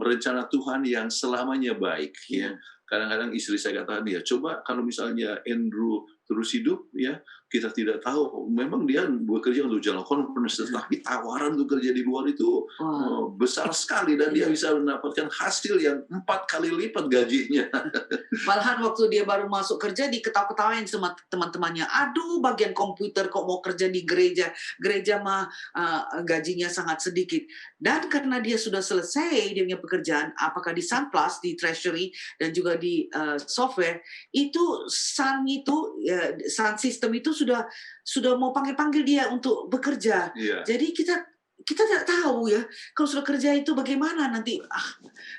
rencana Tuhan yang selamanya baik, ya. Kadang-kadang istri saya katakan, ya, coba kalau misalnya Andrew terus hidup, ya, kita tidak tahu. Memang dia bekerja untuk Jalan Conference, tetapi tawaran untuk kerja di luar itu besar sekali, dan dia bisa mendapatkan hasil yang 4 kali lipat gajinya. Malahan waktu dia baru masuk kerja diketawa-ketawain sama teman-temannya. Aduh, bagian komputer kok mau kerja di gereja. Gereja mah gajinya sangat sedikit. Dan karena dia sudah selesai dia punya pekerjaan, apakah di Sunplus, di Treasury, dan juga di software, itu Sun System itu sudah mau panggil-panggil dia untuk bekerja. Iya. Jadi kita tidak tahu, ya, kalau sudah kerja itu bagaimana nanti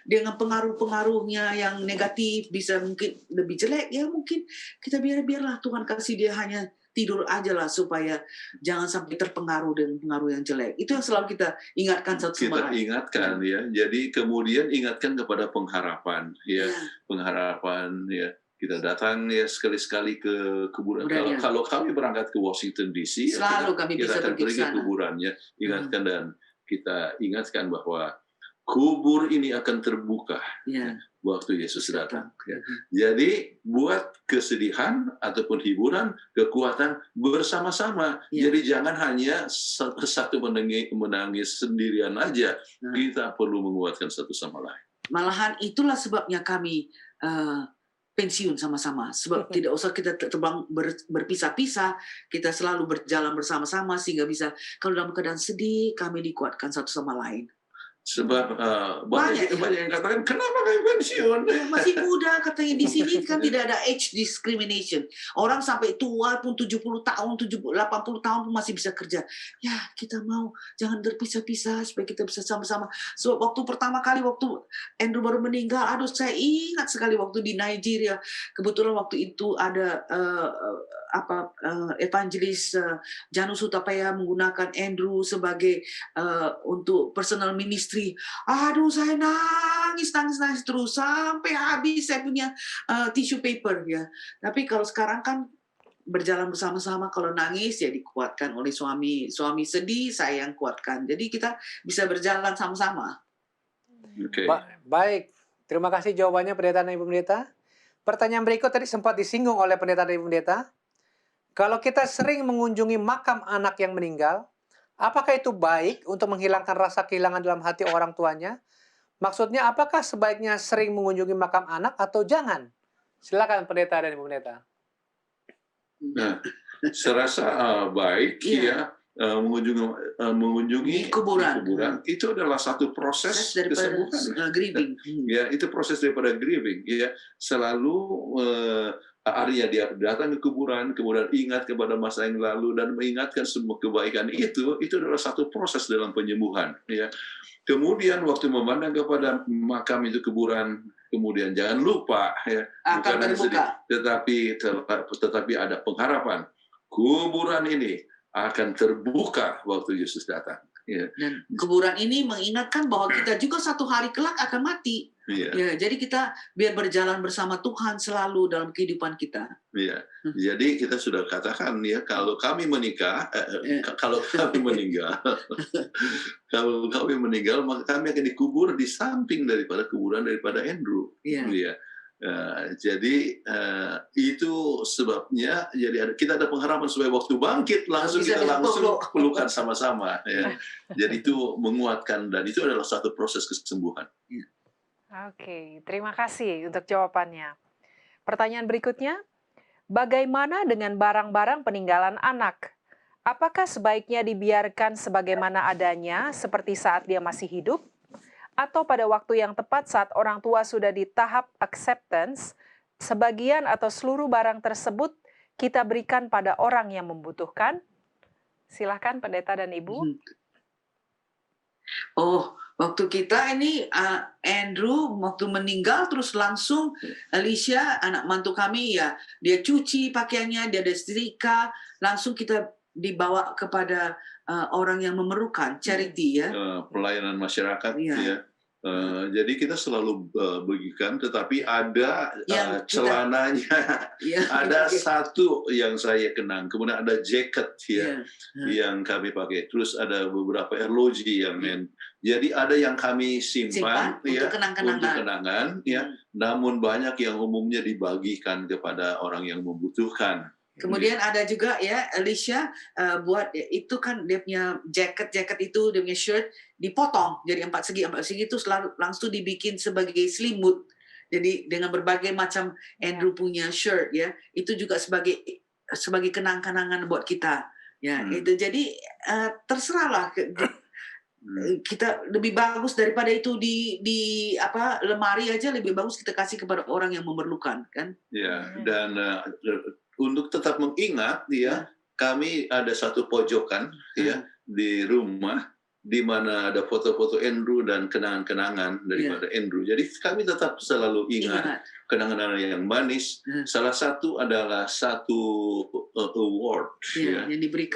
dengan pengaruh-pengaruhnya yang negatif, bisa mungkin lebih jelek, ya, mungkin kita biarlah Tuhan kasih dia hanya tidur aja lah, supaya jangan sampai terpengaruh dengan pengaruh yang jelek. Itu yang selalu kita ingatkan satu sama lain. Ingatkan, ya. Jadi kemudian ingatkan kepada pengharapan, ya. Pengharapan, ya. Kita datang, ya, sekali-sekali ke kuburan. Kalau kami berangkat ke Washington DC, selalu kami bisa akan pergi ke kuburannya. Ingatkan, dan kita ingatkan bahwa kubur ini akan terbuka waktu Yesus datang. Ya. Jadi buat kesedihan ataupun hiburan, kekuatan bersama-sama. Jadi jangan hanya satu menangis sendirian aja. Kita perlu menguatkan satu sama lain. Malahan itulah sebabnya kami pensiun sama-sama, sebab tidak usah kita terbang berpisah-pisah, kita selalu berjalan bersama-sama, sehingga bisa, kalau dalam keadaan sedih, kami dikuatkan satu sama lain. Sebab banyak yang katakan, kenapa kamu pensiun? Masih muda, katanya. Di sini kan tidak ada age discrimination. Orang sampai tua pun 70 tahun, 80 tahun pun masih bisa kerja. Ya, kita mau jangan berpisah-pisah supaya kita bisa sama-sama. So, waktu pertama kali waktu Andrew baru meninggal, aduh, saya ingat sekali waktu di Nigeria. Kebetulan waktu itu ada evangelis Janus Utapaya menggunakan Andrew sebagai untuk personal ministry. Aduh, saya nangis terus sampai habis saya punya tissue paper, ya. Tapi kalau sekarang kan berjalan bersama-sama, kalau nangis ya dikuatkan oleh suami sedih, saya yang kuatkan. Jadi kita bisa berjalan sama-sama. Okay. Baik, terima kasih jawabannya Pendeta dan Ibu Pendeta. Pertanyaan berikut tadi sempat disinggung oleh Pendeta dan Ibu Pendeta. Kalau kita sering mengunjungi makam anak yang meninggal, apakah itu baik untuk menghilangkan rasa kehilangan dalam hati orang tuanya? Maksudnya, apakah sebaiknya sering mengunjungi makam anak atau jangan? Silakan Pendeta dan Ibu Pendeta. Nah, saya rasa baik, ya, mengunjungi kuburan. Itu adalah satu proses kesembuhan. Grieving. Ya, itu proses daripada grieving. Ya, selalu Arya dia datang ke kuburan, kemudian ingat kepada masa yang lalu dan mengingatkan semua kebaikan itu adalah satu proses dalam penyembuhan. Ya. Kemudian waktu memandang kepada makam itu kuburan, kemudian jangan lupa, ya, akan terbuka. Tetapi ada pengharapan. Kuburan ini akan terbuka waktu Yesus datang. Ya. Dan kuburan ini mengingatkan bahwa kita juga satu hari kelak akan mati. Ya, jadi kita biar berjalan bersama Tuhan selalu dalam kehidupan kita. Ya, jadi kita sudah katakan, ya, kalau kami menikah, kalau kami meninggal, maka kami akan dikubur di samping daripada kuburan daripada Andrew. Ya. Jadi itu sebabnya, jadi kita ada pengharapan supaya waktu bangkit langsung pelukan sama-sama. Ya. Jadi itu menguatkan, dan itu adalah satu proses kesembuhan. Oke, terima kasih untuk jawabannya. Pertanyaan berikutnya, bagaimana dengan barang-barang peninggalan anak? Apakah sebaiknya dibiarkan sebagaimana adanya seperti saat dia masih hidup? Atau pada waktu yang tepat saat orang tua sudah di tahap acceptance, sebagian atau seluruh barang tersebut kita berikan pada orang yang membutuhkan? Silakan Pendeta dan Ibu. Waktu kita ini Andrew waktu meninggal terus langsung Alicia anak mantu kami ya dia cuci pakaiannya dia ada setrika langsung kita dibawa kepada orang yang memerlukan charity ya. Pelayanan masyarakat Iya. ya. Jadi kita selalu bagikan, tetapi ada Yang celananya, Ya. ada satu yang saya kenang, kemudian ada jaket ya Ya. yang kami pakai, terus ada beberapa arloji yang jadi ada yang kami simpan ya untuk kenang-kenangan. untuk kenangan ya, namun banyak yang umumnya dibagikan kepada orang yang membutuhkan. Kemudian ada juga ya Alicia buat itu kan dia punya jaket itu dia punya shirt dipotong jadi 4 segi itu selalu langsung dibikin sebagai selimut. Jadi dengan berbagai macam Andrew punya shirt ya itu juga sebagai kenang-kenangan buat kita ya itu jadi terserahlah kita lebih bagus daripada itu di lemari aja lebih bagus kita kasih kepada orang yang memerlukan kan. Ya dan untuk tetap mengingat ya kami ada satu pojokan ya di rumah di mana ada foto-foto Andrew dan kenangan-kenangan daripada Andrew. Jadi kami tetap selalu ingat kenangan yang manis. Salah satu adalah satu award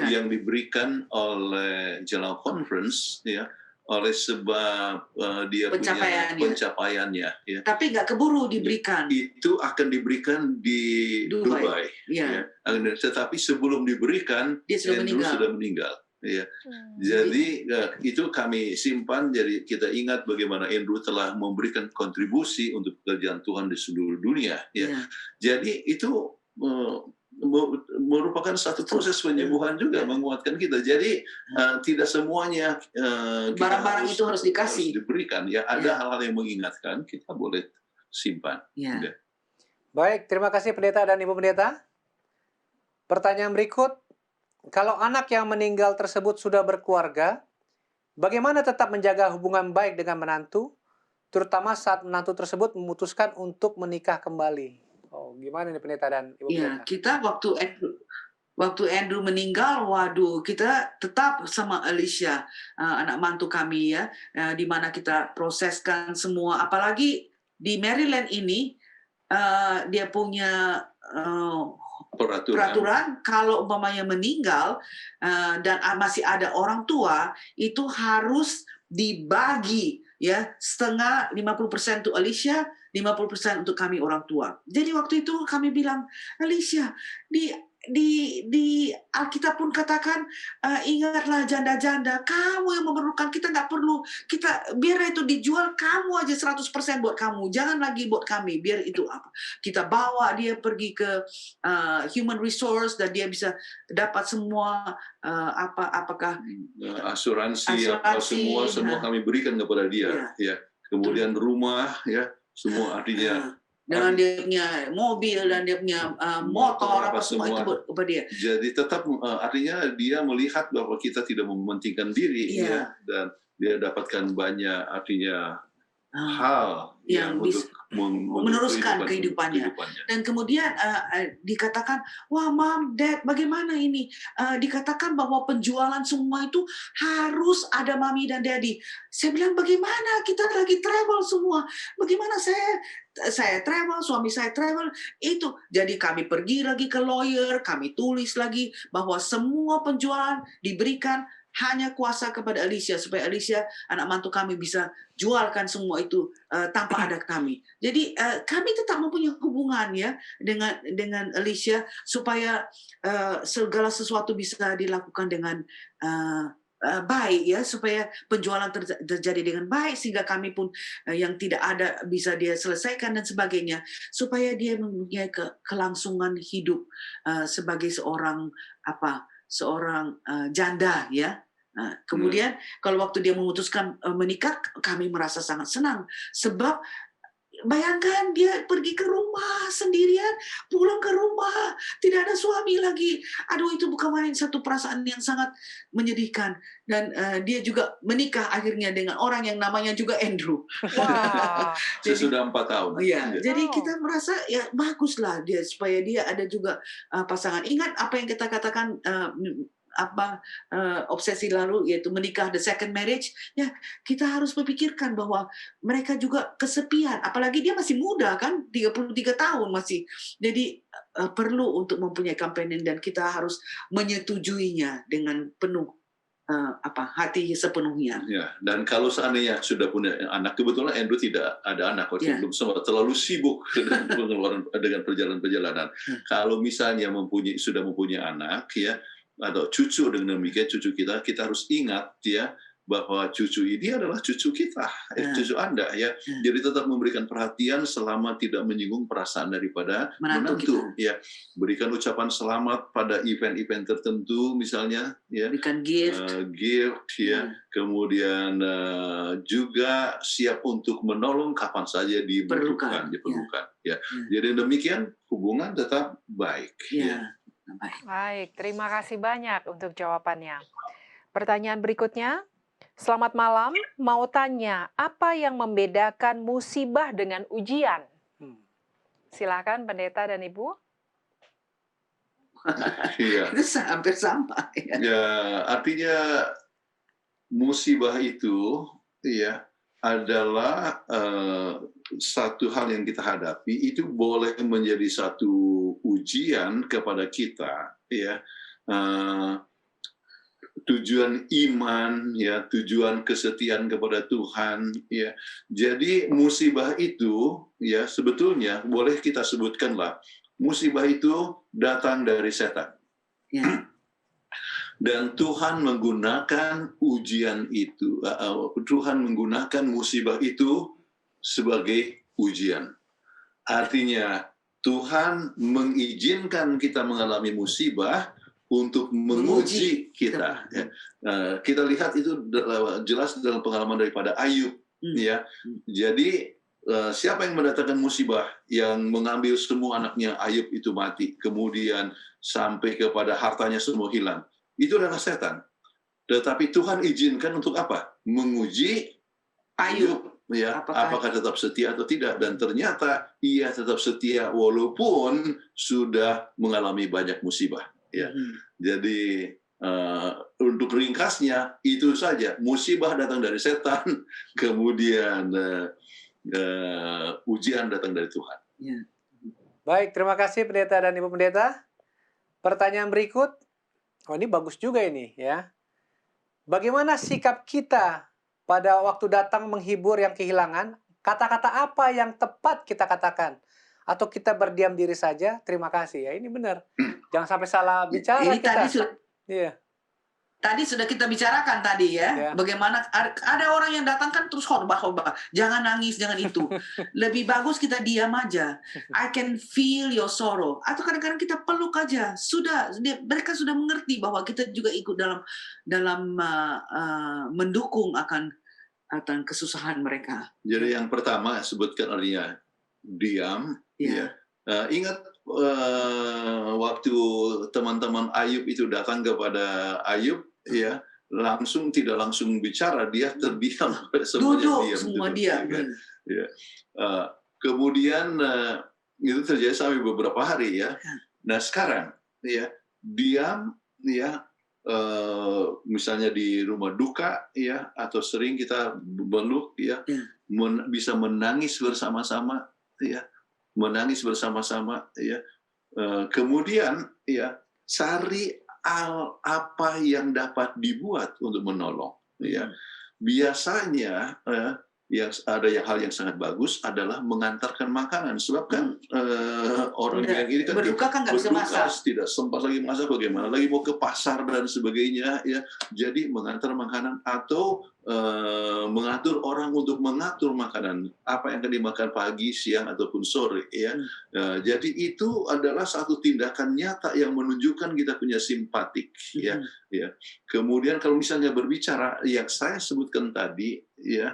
yang diberikan oleh General Conference ya oleh sebab dia punya pencapaiannya ya. Tapi nggak keburu diberikan. Itu akan diberikan di Dubai. Ya. Tetapi sebelum diberikan Andrew sudah meninggal. Ya. Jadi itu kami simpan, jadi kita ingat bagaimana Andrew telah memberikan kontribusi untuk pekerjaan Tuhan di seluruh dunia. Ya. Jadi itu merupakan satu proses penyembuhan juga menguatkan kita. Jadi tidak semuanya barang-barang itu harus diberikan. Ya ada hal-hal yang mengingatkan kita boleh simpan. Ya. Baik, terima kasih Pendeta dan Ibu Pendeta. Pertanyaan berikut. Kalau anak yang meninggal tersebut sudah berkeluarga, bagaimana tetap menjaga hubungan baik dengan menantu, terutama saat menantu tersebut memutuskan untuk menikah kembali? Oh, gimana nih Pendeta dan Ibu Pendeta? Kita waktu Andrew meninggal, waduh, kita tetap sama Alicia, anak mantu kami ya, di mana kita proseskan semua, apalagi di Maryland ini, dia punya peraturan kalau umpamanya meninggal dan masih ada orang tua itu harus dibagi ya setengah 50% untuk Alicia 50% untuk kami orang tua. Jadi waktu itu kami bilang Alicia di Alkitab pun katakan ingatlah janda-janda kamu yang memerlukan kita nggak perlu kita biar itu dijual kamu aja 100% buat kamu jangan lagi buat kami biar itu apa kita bawa dia pergi ke human resource dan dia bisa dapat semua apakah asuransi semua kami berikan kepada dia ya kemudian rumah ya semua artinya dengan dia punya mobil dan dia punya motor apa semua itu buat dia. Jadi tetap artinya dia melihat bahwa kita tidak mementingkan diri ya dan dia dapatkan banyak artinya hal yang untuk meneruskan kehidupannya. Dan kemudian dikatakan, wah Mom, Dad, bagaimana ini? Dikatakan bahwa penjualan semua itu harus ada Mami dan Daddy. Saya bilang, bagaimana? Kita lagi travel semua. Bagaimana saya travel, suami saya travel, itu. Jadi kami pergi lagi ke lawyer, kami tulis lagi bahwa semua penjualan diberikan hanya kuasa kepada Alicia supaya Alicia anak mantu kami bisa jualkan semua itu tanpa ada kami. Jadi kami tetap mempunyai hubungan ya dengan Alicia supaya segala sesuatu bisa dilakukan dengan baik ya supaya penjualan terjadi dengan baik sehingga kami pun yang tidak ada bisa dia selesaikan dan sebagainya supaya dia mempunyai kelangsungan hidup sebagai seorang janda ya. Nah, kemudian kalau waktu dia memutuskan menikah kami merasa sangat senang sebab bayangkan dia pergi ke rumah sendirian, pulang ke rumah, tidak ada suami lagi. Aduh itu bukan main satu perasaan yang sangat menyedihkan. Dan dia juga menikah akhirnya dengan orang yang namanya juga Andrew. Wah. Sesudah 4 tahun. Iya, jadi kita merasa ya baguslah dia supaya dia ada juga pasangan. Ingat apa yang kita katakan obsesi lalu, yaitu menikah, the second marriage, ya kita harus memikirkan bahwa mereka juga kesepian, apalagi dia masih muda kan, 33 tahun masih. Jadi perlu untuk mempunyai companion, dan kita harus menyetujuinya dengan penuh hati sepenuhnya. Ya, dan kalau seandainya sudah punya anak, kebetulan Andrew tidak ada anak, waktu belum sempat, terlalu sibuk dengan pengeluaran dengan perjalanan-perjalanan. Kalau misalnya sudah mempunyai anak, ya, atau cucu, dengan demikian cucu kita harus ingat, ya, bahwa cucu ini adalah cucu kita, cucu Anda, ya. Jadi tetap memberikan perhatian selama tidak menyinggung perasaan daripada menantu, ya. Berikan ucapan selamat pada event-event tertentu, misalnya, ya. Berikan gift, ya. Kemudian juga siap untuk menolong kapan saja dibutuhkan, diperlukan, ya. Jadi demikian hubungan tetap baik, ya. Baik, terima kasih banyak untuk jawabannya. Pertanyaan berikutnya. Selamat malam, mau tanya, apa yang membedakan musibah dengan ujian? Silakan Pendeta dan Ibu. Iya. Itu hampir sama. Ya, artinya musibah itu, ya, adalah satu hal yang kita hadapi, itu boleh menjadi satu ujian kepada kita, ya. Tujuan iman, ya, tujuan kesetiaan kepada Tuhan, ya. Jadi musibah itu, ya, sebetulnya boleh kita sebutkanlah, musibah itu datang dari setan. Ya. Dan Tuhan menggunakan ujian itu, Tuhan menggunakan musibah itu sebagai ujian. Artinya Tuhan mengizinkan kita mengalami musibah untuk menguji kita. Ya. Kita lihat itu jelas dalam pengalaman daripada Ayub. Ya. Jadi siapa yang mendatangkan musibah, yang mengambil semua anaknya Ayub itu mati, kemudian sampai kepada hartanya semua hilang, itu adalah setan. Tetapi Tuhan izinkan untuk apa? Menguji Ayub. Ya, apakah tetap setia atau tidak, dan ternyata ia tetap setia walaupun sudah mengalami banyak musibah. Ya, jadi untuk ringkasnya itu saja, musibah datang dari setan, kemudian ujian datang dari Tuhan. Ya. Baik, terima kasih Pendeta dan Ibu Pendeta. Pertanyaan berikut, ini bagus juga ini, ya. Bagaimana sikap kita pada waktu datang menghibur yang kehilangan? Kata-kata apa yang tepat kita katakan? Atau kita berdiam diri saja, terima kasih. Ya, ini benar. Jangan sampai salah bicara ini kita. Tadi sudah kita bicarakan tadi, ya. Bagaimana ada orang yang datang kan terus khotbah, jangan nangis, jangan itu. Lebih bagus kita diam aja. I can feel your sorrow. Atau kadang-kadang kita peluk aja. Mereka sudah mengerti bahwa kita juga ikut dalam mendukung akan kesusahan mereka. Jadi yang pertama sebutkan artinya diam. Ya. Ingat waktu teman-teman Ayub itu datang kepada Ayub, ya, tidak langsung bicara, dia terdiam, semuanya diam. Kan? Ya. Kemudian itu terjadi sampai beberapa hari, ya. Nah sekarang, ya, diam, ya, misalnya di rumah duka, ya, atau sering kita meluk, ya, bisa menangis bersama-sama, ya. Menangis bersama-sama, ya. Kemudian, ya, cari apa yang dapat dibuat untuk menolong, ya. Biasanya yang ada hal yang sangat bagus adalah mengantarkan makanan, sebab kan orang yang ini kan berduka kan nggak bisa masak, tidak sempat lagi masak, bagaimana lagi mau ke pasar dan sebagainya, ya. Jadi mengantar makanan atau mengatur orang untuk mengatur makanan apa yang akan dimakan pagi, siang ataupun sore, ya. Jadi itu adalah satu tindakan nyata yang menunjukkan kita punya simpatik, ya. Kemudian kalau misalnya berbicara yang saya sebutkan tadi, ya,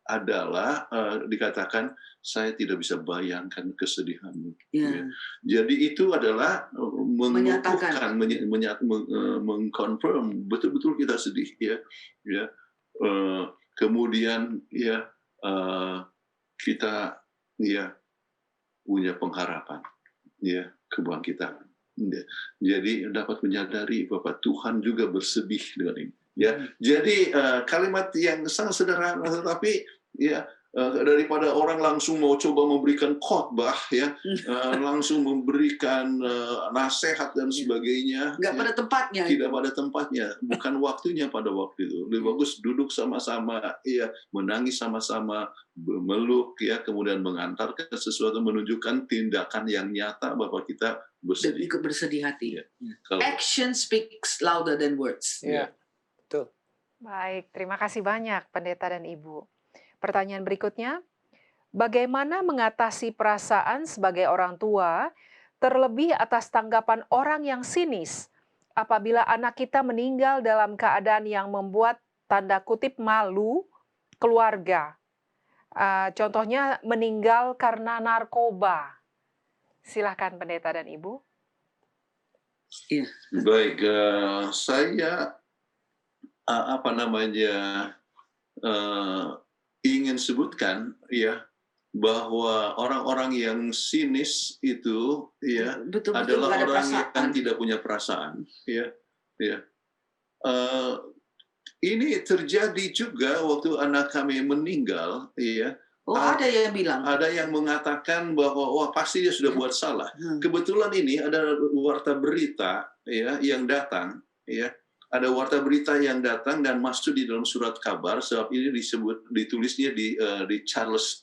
adalah dikatakan saya tidak bisa bayangkan kesedihanmu. Ya. Jadi itu adalah mengukuhkan, mengkonfirm betul-betul kita sedih, ya. Kemudian, ya, kita, ya, punya pengharapan, ya, kebangkitan, Ya. Jadi dapat menyadari bahwa Tuhan juga bersedih dengan ini. Ya, jadi kalimat yang sangat sederhana, tetapi ya daripada orang langsung mau coba memberikan khotbah, ya, langsung memberikan nasihat dan sebagainya, Nggak ya, pada tempatnya. tidak pada tempatnya, bukan waktunya pada waktu itu. Lebih bagus duduk sama-sama, ya, menangis sama-sama, meluk, ya, kemudian mengantarkan sesuatu, menunjukkan tindakan yang nyata bahwa kita Dan bersedih. ikut bersedih hati. Ya. Kalau Action speaks louder than words. Ya, betul. Baik, terima kasih banyak Pendeta dan Ibu. Pertanyaan berikutnya, bagaimana mengatasi perasaan sebagai orang tua, terlebih atas tanggapan orang yang sinis apabila anak kita meninggal dalam keadaan yang membuat tanda kutip malu keluarga. Contohnya meninggal karena narkoba. Silakan Pendeta dan Ibu. Iya. baik, saya ingin sebutkan, ya, bahwa orang-orang yang sinis itu, ya, Betul-betul adalah nggak ada orang perasaan. yang tidak punya perasaan, ya, ya. Ini terjadi juga waktu anak kami meninggal, ya. Oh, ada yang bilang. Ada yang mengatakan bahwa wah pasti dia sudah buat salah. Kebetulan ini ada warta berita, ya, yang datang, ya. Ada warta berita yang datang dan masuk di dalam surat kabar, sebab ini ditulisnya di Charles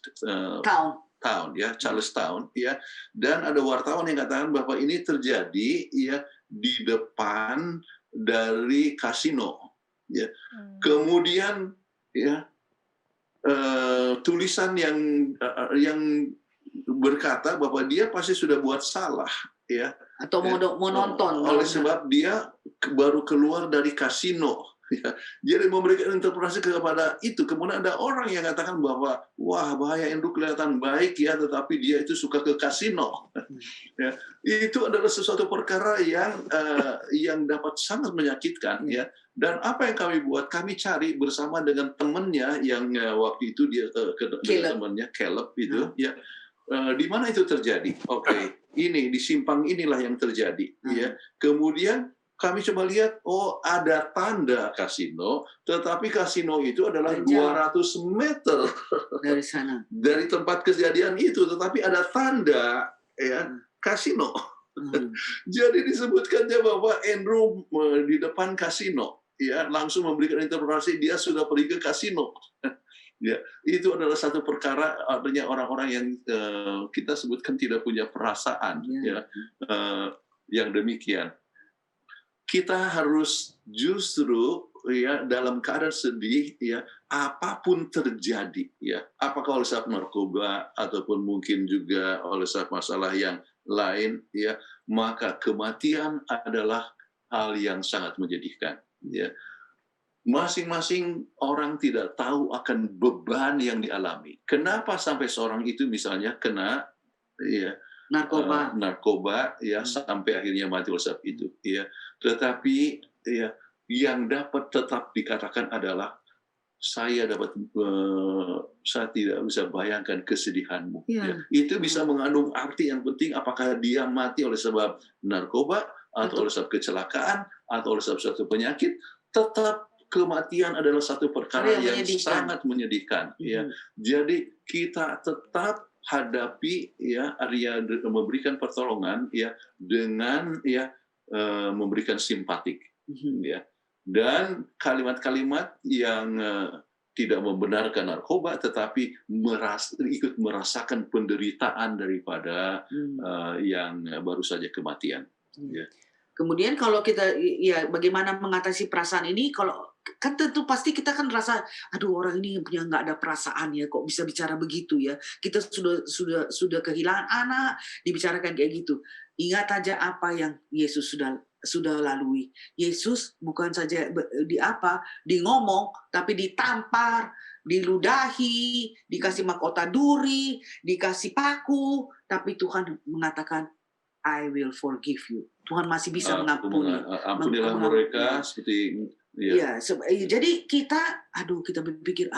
Town, ya, Charlestown, ya. Dan ada wartawan yang katakan bahwa ini terjadi, ya, di depan dari kasino, ya. Kemudian, ya, tulisan yang berkata bahwa dia pasti sudah buat salah, ya. Atau mau nonton. Oleh sebab dia baru keluar dari kasino. Ya. Jadi memberikan interpretasi kepada itu. Kemudian ada orang yang katakan bahwa wah bahaya Andrew kelihatan baik, ya, tetapi dia itu suka ke kasino. Ya. Itu adalah sesuatu perkara yang dapat sangat menyakitkan, ya. Dan apa yang kami buat? Kami cari bersama dengan temannya yang waktu itu dia temannya Caleb itu, ya. Di mana itu terjadi? Oke, ini di simpang inilah yang terjadi, ya. Kemudian kami coba lihat, oh ada tanda kasino, tetapi kasino itu adalah 200 meter dari sana, dari tempat kejadian itu, tetapi ada tanda, ya, kasino. Jadi disebutkannya bahwa Andrew di depan kasino, ya, langsung memberikan interpretasi dia sudah pergi ke kasino. Ya, itu adalah satu perkara adanya orang-orang yang kita sebutkan tidak punya perasaan, ya, yang demikian. Kita harus justru, ya, dalam keadaan sedih, ya, apapun terjadi, ya, apakah oleh sebab narkoba ataupun mungkin juga oleh sebab masalah yang lain, ya, maka kematian adalah hal yang sangat menyedihkan, ya. Masing-masing orang tidak tahu akan beban yang dialami. Kenapa sampai seorang itu misalnya kena, ya, narkoba, ya, sampai akhirnya mati oleh sebab itu, ya. Tetapi, ya, yang dapat tetap dikatakan adalah saya tidak bisa bayangkan kesedihanmu. Ya. Itu bisa mengandung arti yang penting, apakah dia mati oleh sebab narkoba atau oleh sebab kecelakaan atau oleh sebab suatu penyakit, tetap kematian adalah satu perkara yang sangat menyedihkan, ya. Jadi kita tetap hadapi, ya, area memberikan pertolongan, ya, dengan, ya, memberikan simpatik, ya. Dan kalimat-kalimat yang tidak membenarkan narkoba, tetapi ikut merasakan penderitaan daripada yang baru saja kematian. Ya. Kemudian kalau kita, ya, bagaimana mengatasi perasaan ini? Kalau kan tentu pasti kita kan rasa, aduh orang ini punya nggak ada perasaan ya, kok bisa bicara begitu ya? Kita sudah kehilangan anak, dibicarakan kayak gitu. Ingat aja apa yang Yesus sudah lalui. Yesus bukan saja di ngomong, tapi ditampar, diludahi, dikasih mahkota duri, dikasih paku, tapi Tuhan mengatakan, I will forgive you. Tuhan masih bisa mengampuni. Ampunilah mereka seperti, ya. Ya, jadi kita berpikir,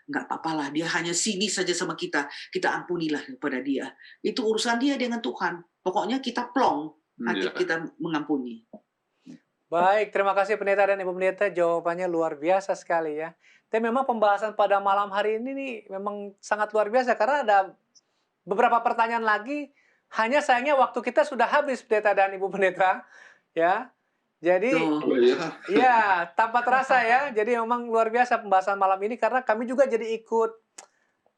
nggak apa-apalah, dia hanya sinis saja sama kita ampunilah kepada dia. Itu urusan dia dengan Tuhan. Pokoknya kita plong, Hati Ya. kita mengampuni. Baik, terima kasih Pendeta dan Ibu Pendeta, jawabannya luar biasa sekali ya. Dan memang pembahasan pada malam hari ini nih memang sangat luar biasa karena ada beberapa pertanyaan lagi. Hanya sayangnya waktu kita sudah habis Pendeta dan Ibu Pendeta ya. Jadi Tuh. Oh ya. ya tanpa terasa ya. Jadi memang luar biasa pembahasan malam ini karena kami juga jadi ikut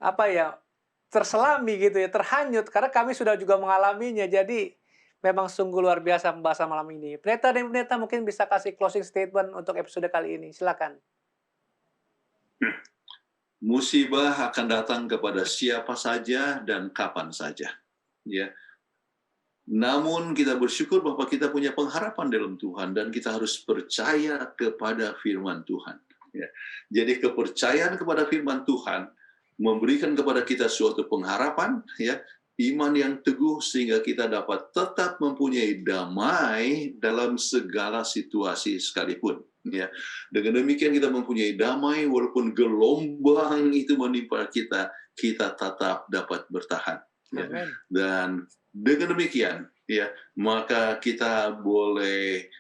apa ya terselami gitu ya, terhanyut karena kami sudah juga mengalaminya. Jadi memang sungguh luar biasa pembahasan malam ini. Pendeta dan Ibu Pendeta mungkin bisa kasih closing statement untuk episode kali ini. Silakan. Musibah akan datang kepada siapa saja dan kapan saja. Ya. Namun kita bersyukur bahwa kita punya pengharapan dalam Tuhan dan kita harus percaya kepada firman Tuhan. Ya. Jadi kepercayaan kepada firman Tuhan memberikan kepada kita suatu pengharapan, ya, iman yang teguh sehingga kita dapat tetap mempunyai damai dalam segala situasi sekalipun. Ya, dengan demikian kita mempunyai damai walaupun gelombang itu menimpa kita, kita tetap dapat bertahan. Ya. Amin. Dan dengan demikian, ya, maka kita boleh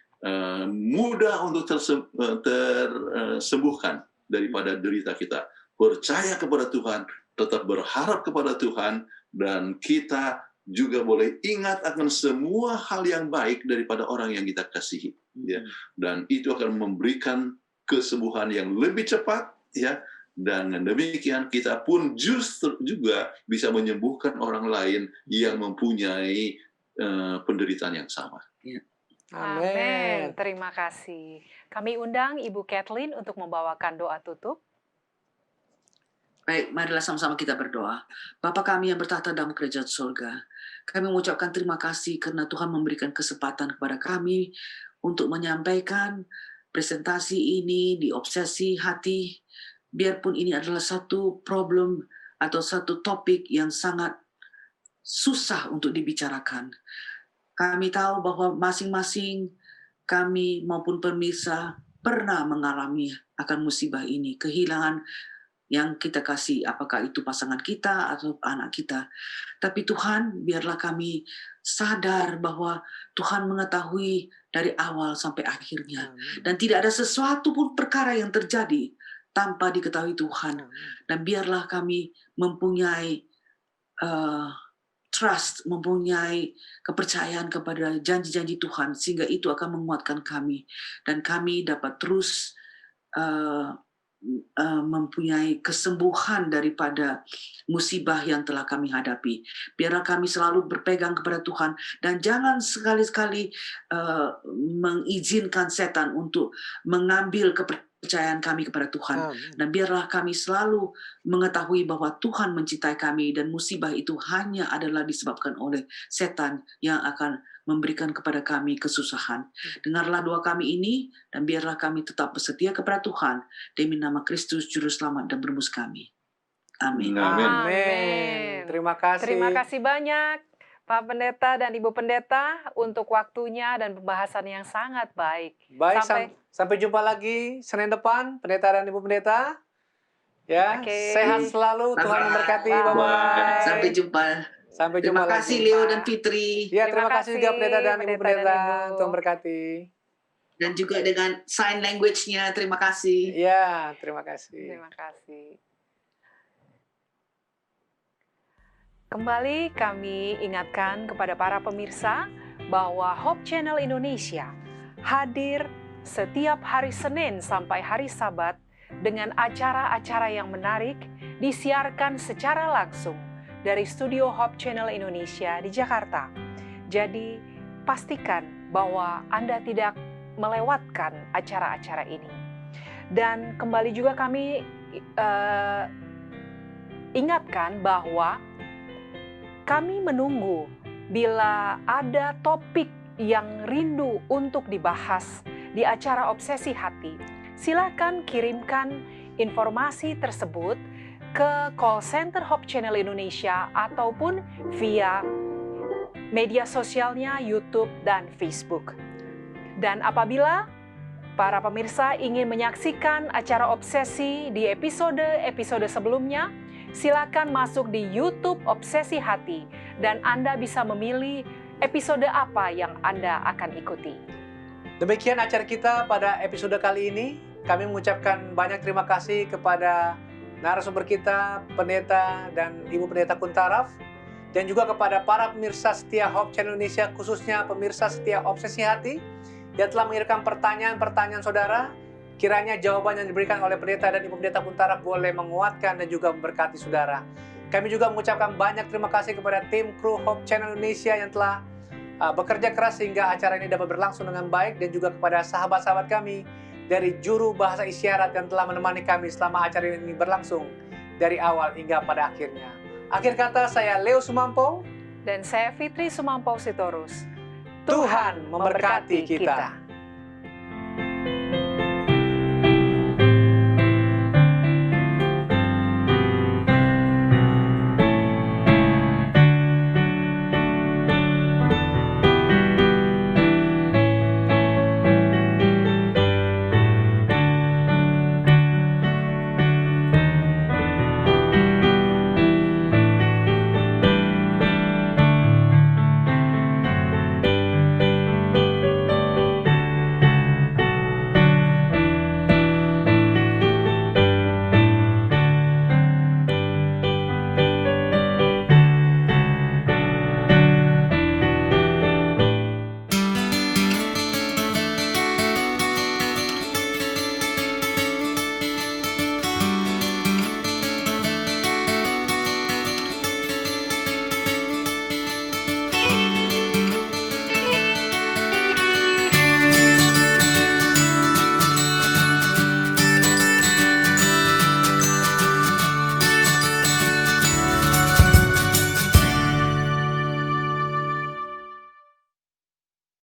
mudah untuk tersembuhkan daripada derita kita. Percaya kepada Tuhan, tetap berharap kepada Tuhan, dan kita juga boleh ingat akan semua hal yang baik daripada orang yang kita kasihi. Ya, dan itu akan memberikan kesembuhan yang lebih cepat, ya. Dan demikian kita pun justru juga bisa menyembuhkan orang lain yang mempunyai penderitaan yang sama. Amin. Terima kasih. Kami undang Ibu Kathleen untuk membawakan doa tutup. Baik, marilah sama-sama kita berdoa. Bapa kami yang bertahta dalam kerajaan surga, kami mengucapkan terima kasih karena Tuhan memberikan kesempatan kepada kami untuk menyampaikan presentasi ini di obsesi hati, biarpun ini adalah satu problem atau satu topik yang sangat susah untuk dibicarakan. Kami tahu bahwa masing-masing kami maupun pemirsa pernah mengalami akan musibah ini, kehilangan yang kita kasih, apakah itu pasangan kita atau anak kita. Tapi Tuhan, biarlah kami sadar bahwa Tuhan mengetahui dari awal sampai akhirnya. Dan tidak ada sesuatu pun perkara yang terjadi tanpa diketahui Tuhan. Dan biarlah kami mempunyai trust, mempunyai kepercayaan kepada janji-janji Tuhan, sehingga itu akan menguatkan kami. Dan kami dapat terus mempunyai kesembuhan daripada musibah yang telah kami hadapi. Biarlah kami selalu berpegang kepada Tuhan dan jangan sekali-sekali mengizinkan setan untuk mengambil kepercayaan kami kepada Tuhan. Dan biarlah kami selalu mengetahui bahwa Tuhan mencintai kami dan musibah itu hanya adalah disebabkan oleh setan yang akan memberikan kepada kami kesusahan. Dengarlah doa kami ini dan biarlah kami tetap bersetia kepada Tuhan demi nama Kristus Juru Selamat dan Penebus kami. Amin. Amin. Terima kasih. Terima kasih banyak Pak Pendeta dan Ibu Pendeta untuk waktunya dan pembahasan yang sangat baik. Baik, Sampai- sampai jumpa lagi Senin depan, Pendeta dan Ibu Pendeta. Ya, Oke. sehat selalu, Tuhan Bye-bye. memberkati. Bye-bye. Bye-bye. Sampai jumpa. Sampai Terima jumpa kasih lagi. Leo dan Fitri. Ya, terima Terima kasih juga kasih, Pendeta dan Ibu Pendeta dan Pendeta. Ibu. Tuhan berkati. Dan juga dengan sign language-nya. Terima kasih. Ya, terima kasih. Terima kasih. Kembali kami ingatkan kepada para pemirsa bahwa Hope Channel Indonesia hadir setiap hari Senin sampai hari Sabat dengan acara-acara yang menarik disiarkan secara langsung dari studio Hope Channel Indonesia di Jakarta. Jadi pastikan bahwa Anda tidak melewatkan acara-acara ini. Dan kembali juga kami ingatkan bahwa kami menunggu bila ada topik yang rindu untuk dibahas di acara Obsesi Hati. Silakan kirimkan informasi tersebut ke call center Hope Channel Indonesia ataupun via media sosialnya YouTube dan Facebook. Dan apabila para pemirsa ingin menyaksikan acara Obsesi di episode sebelumnya, silakan masuk di YouTube Obsesi Hati dan Anda bisa memilih Episode apa yang Anda akan ikuti? Demikian acara kita pada episode kali ini. Kami mengucapkan banyak terima kasih kepada narasumber kita, Pendeta dan Ibu Pendeta Kuntaraf, dan juga kepada para pemirsa setia Hope Channel Indonesia, khususnya pemirsa setia Obsesi Hati, yang telah mengirimkan pertanyaan-pertanyaan saudara. Kiranya jawaban yang diberikan oleh Pendeta dan Ibu Pendeta Kuntaraf boleh menguatkan dan juga memberkati saudara. Kami juga mengucapkan banyak terima kasih kepada tim kru Hope Channel Indonesia yang telah bekerja keras sehingga acara ini dapat berlangsung dengan baik, dan juga kepada sahabat-sahabat kami dari juru bahasa isyarat yang telah menemani kami selama acara ini berlangsung dari awal hingga pada akhirnya. Akhir kata, saya Leo Sumampo Dan saya Fitri Sumampo Sitorus. Tuhan memberkati kita.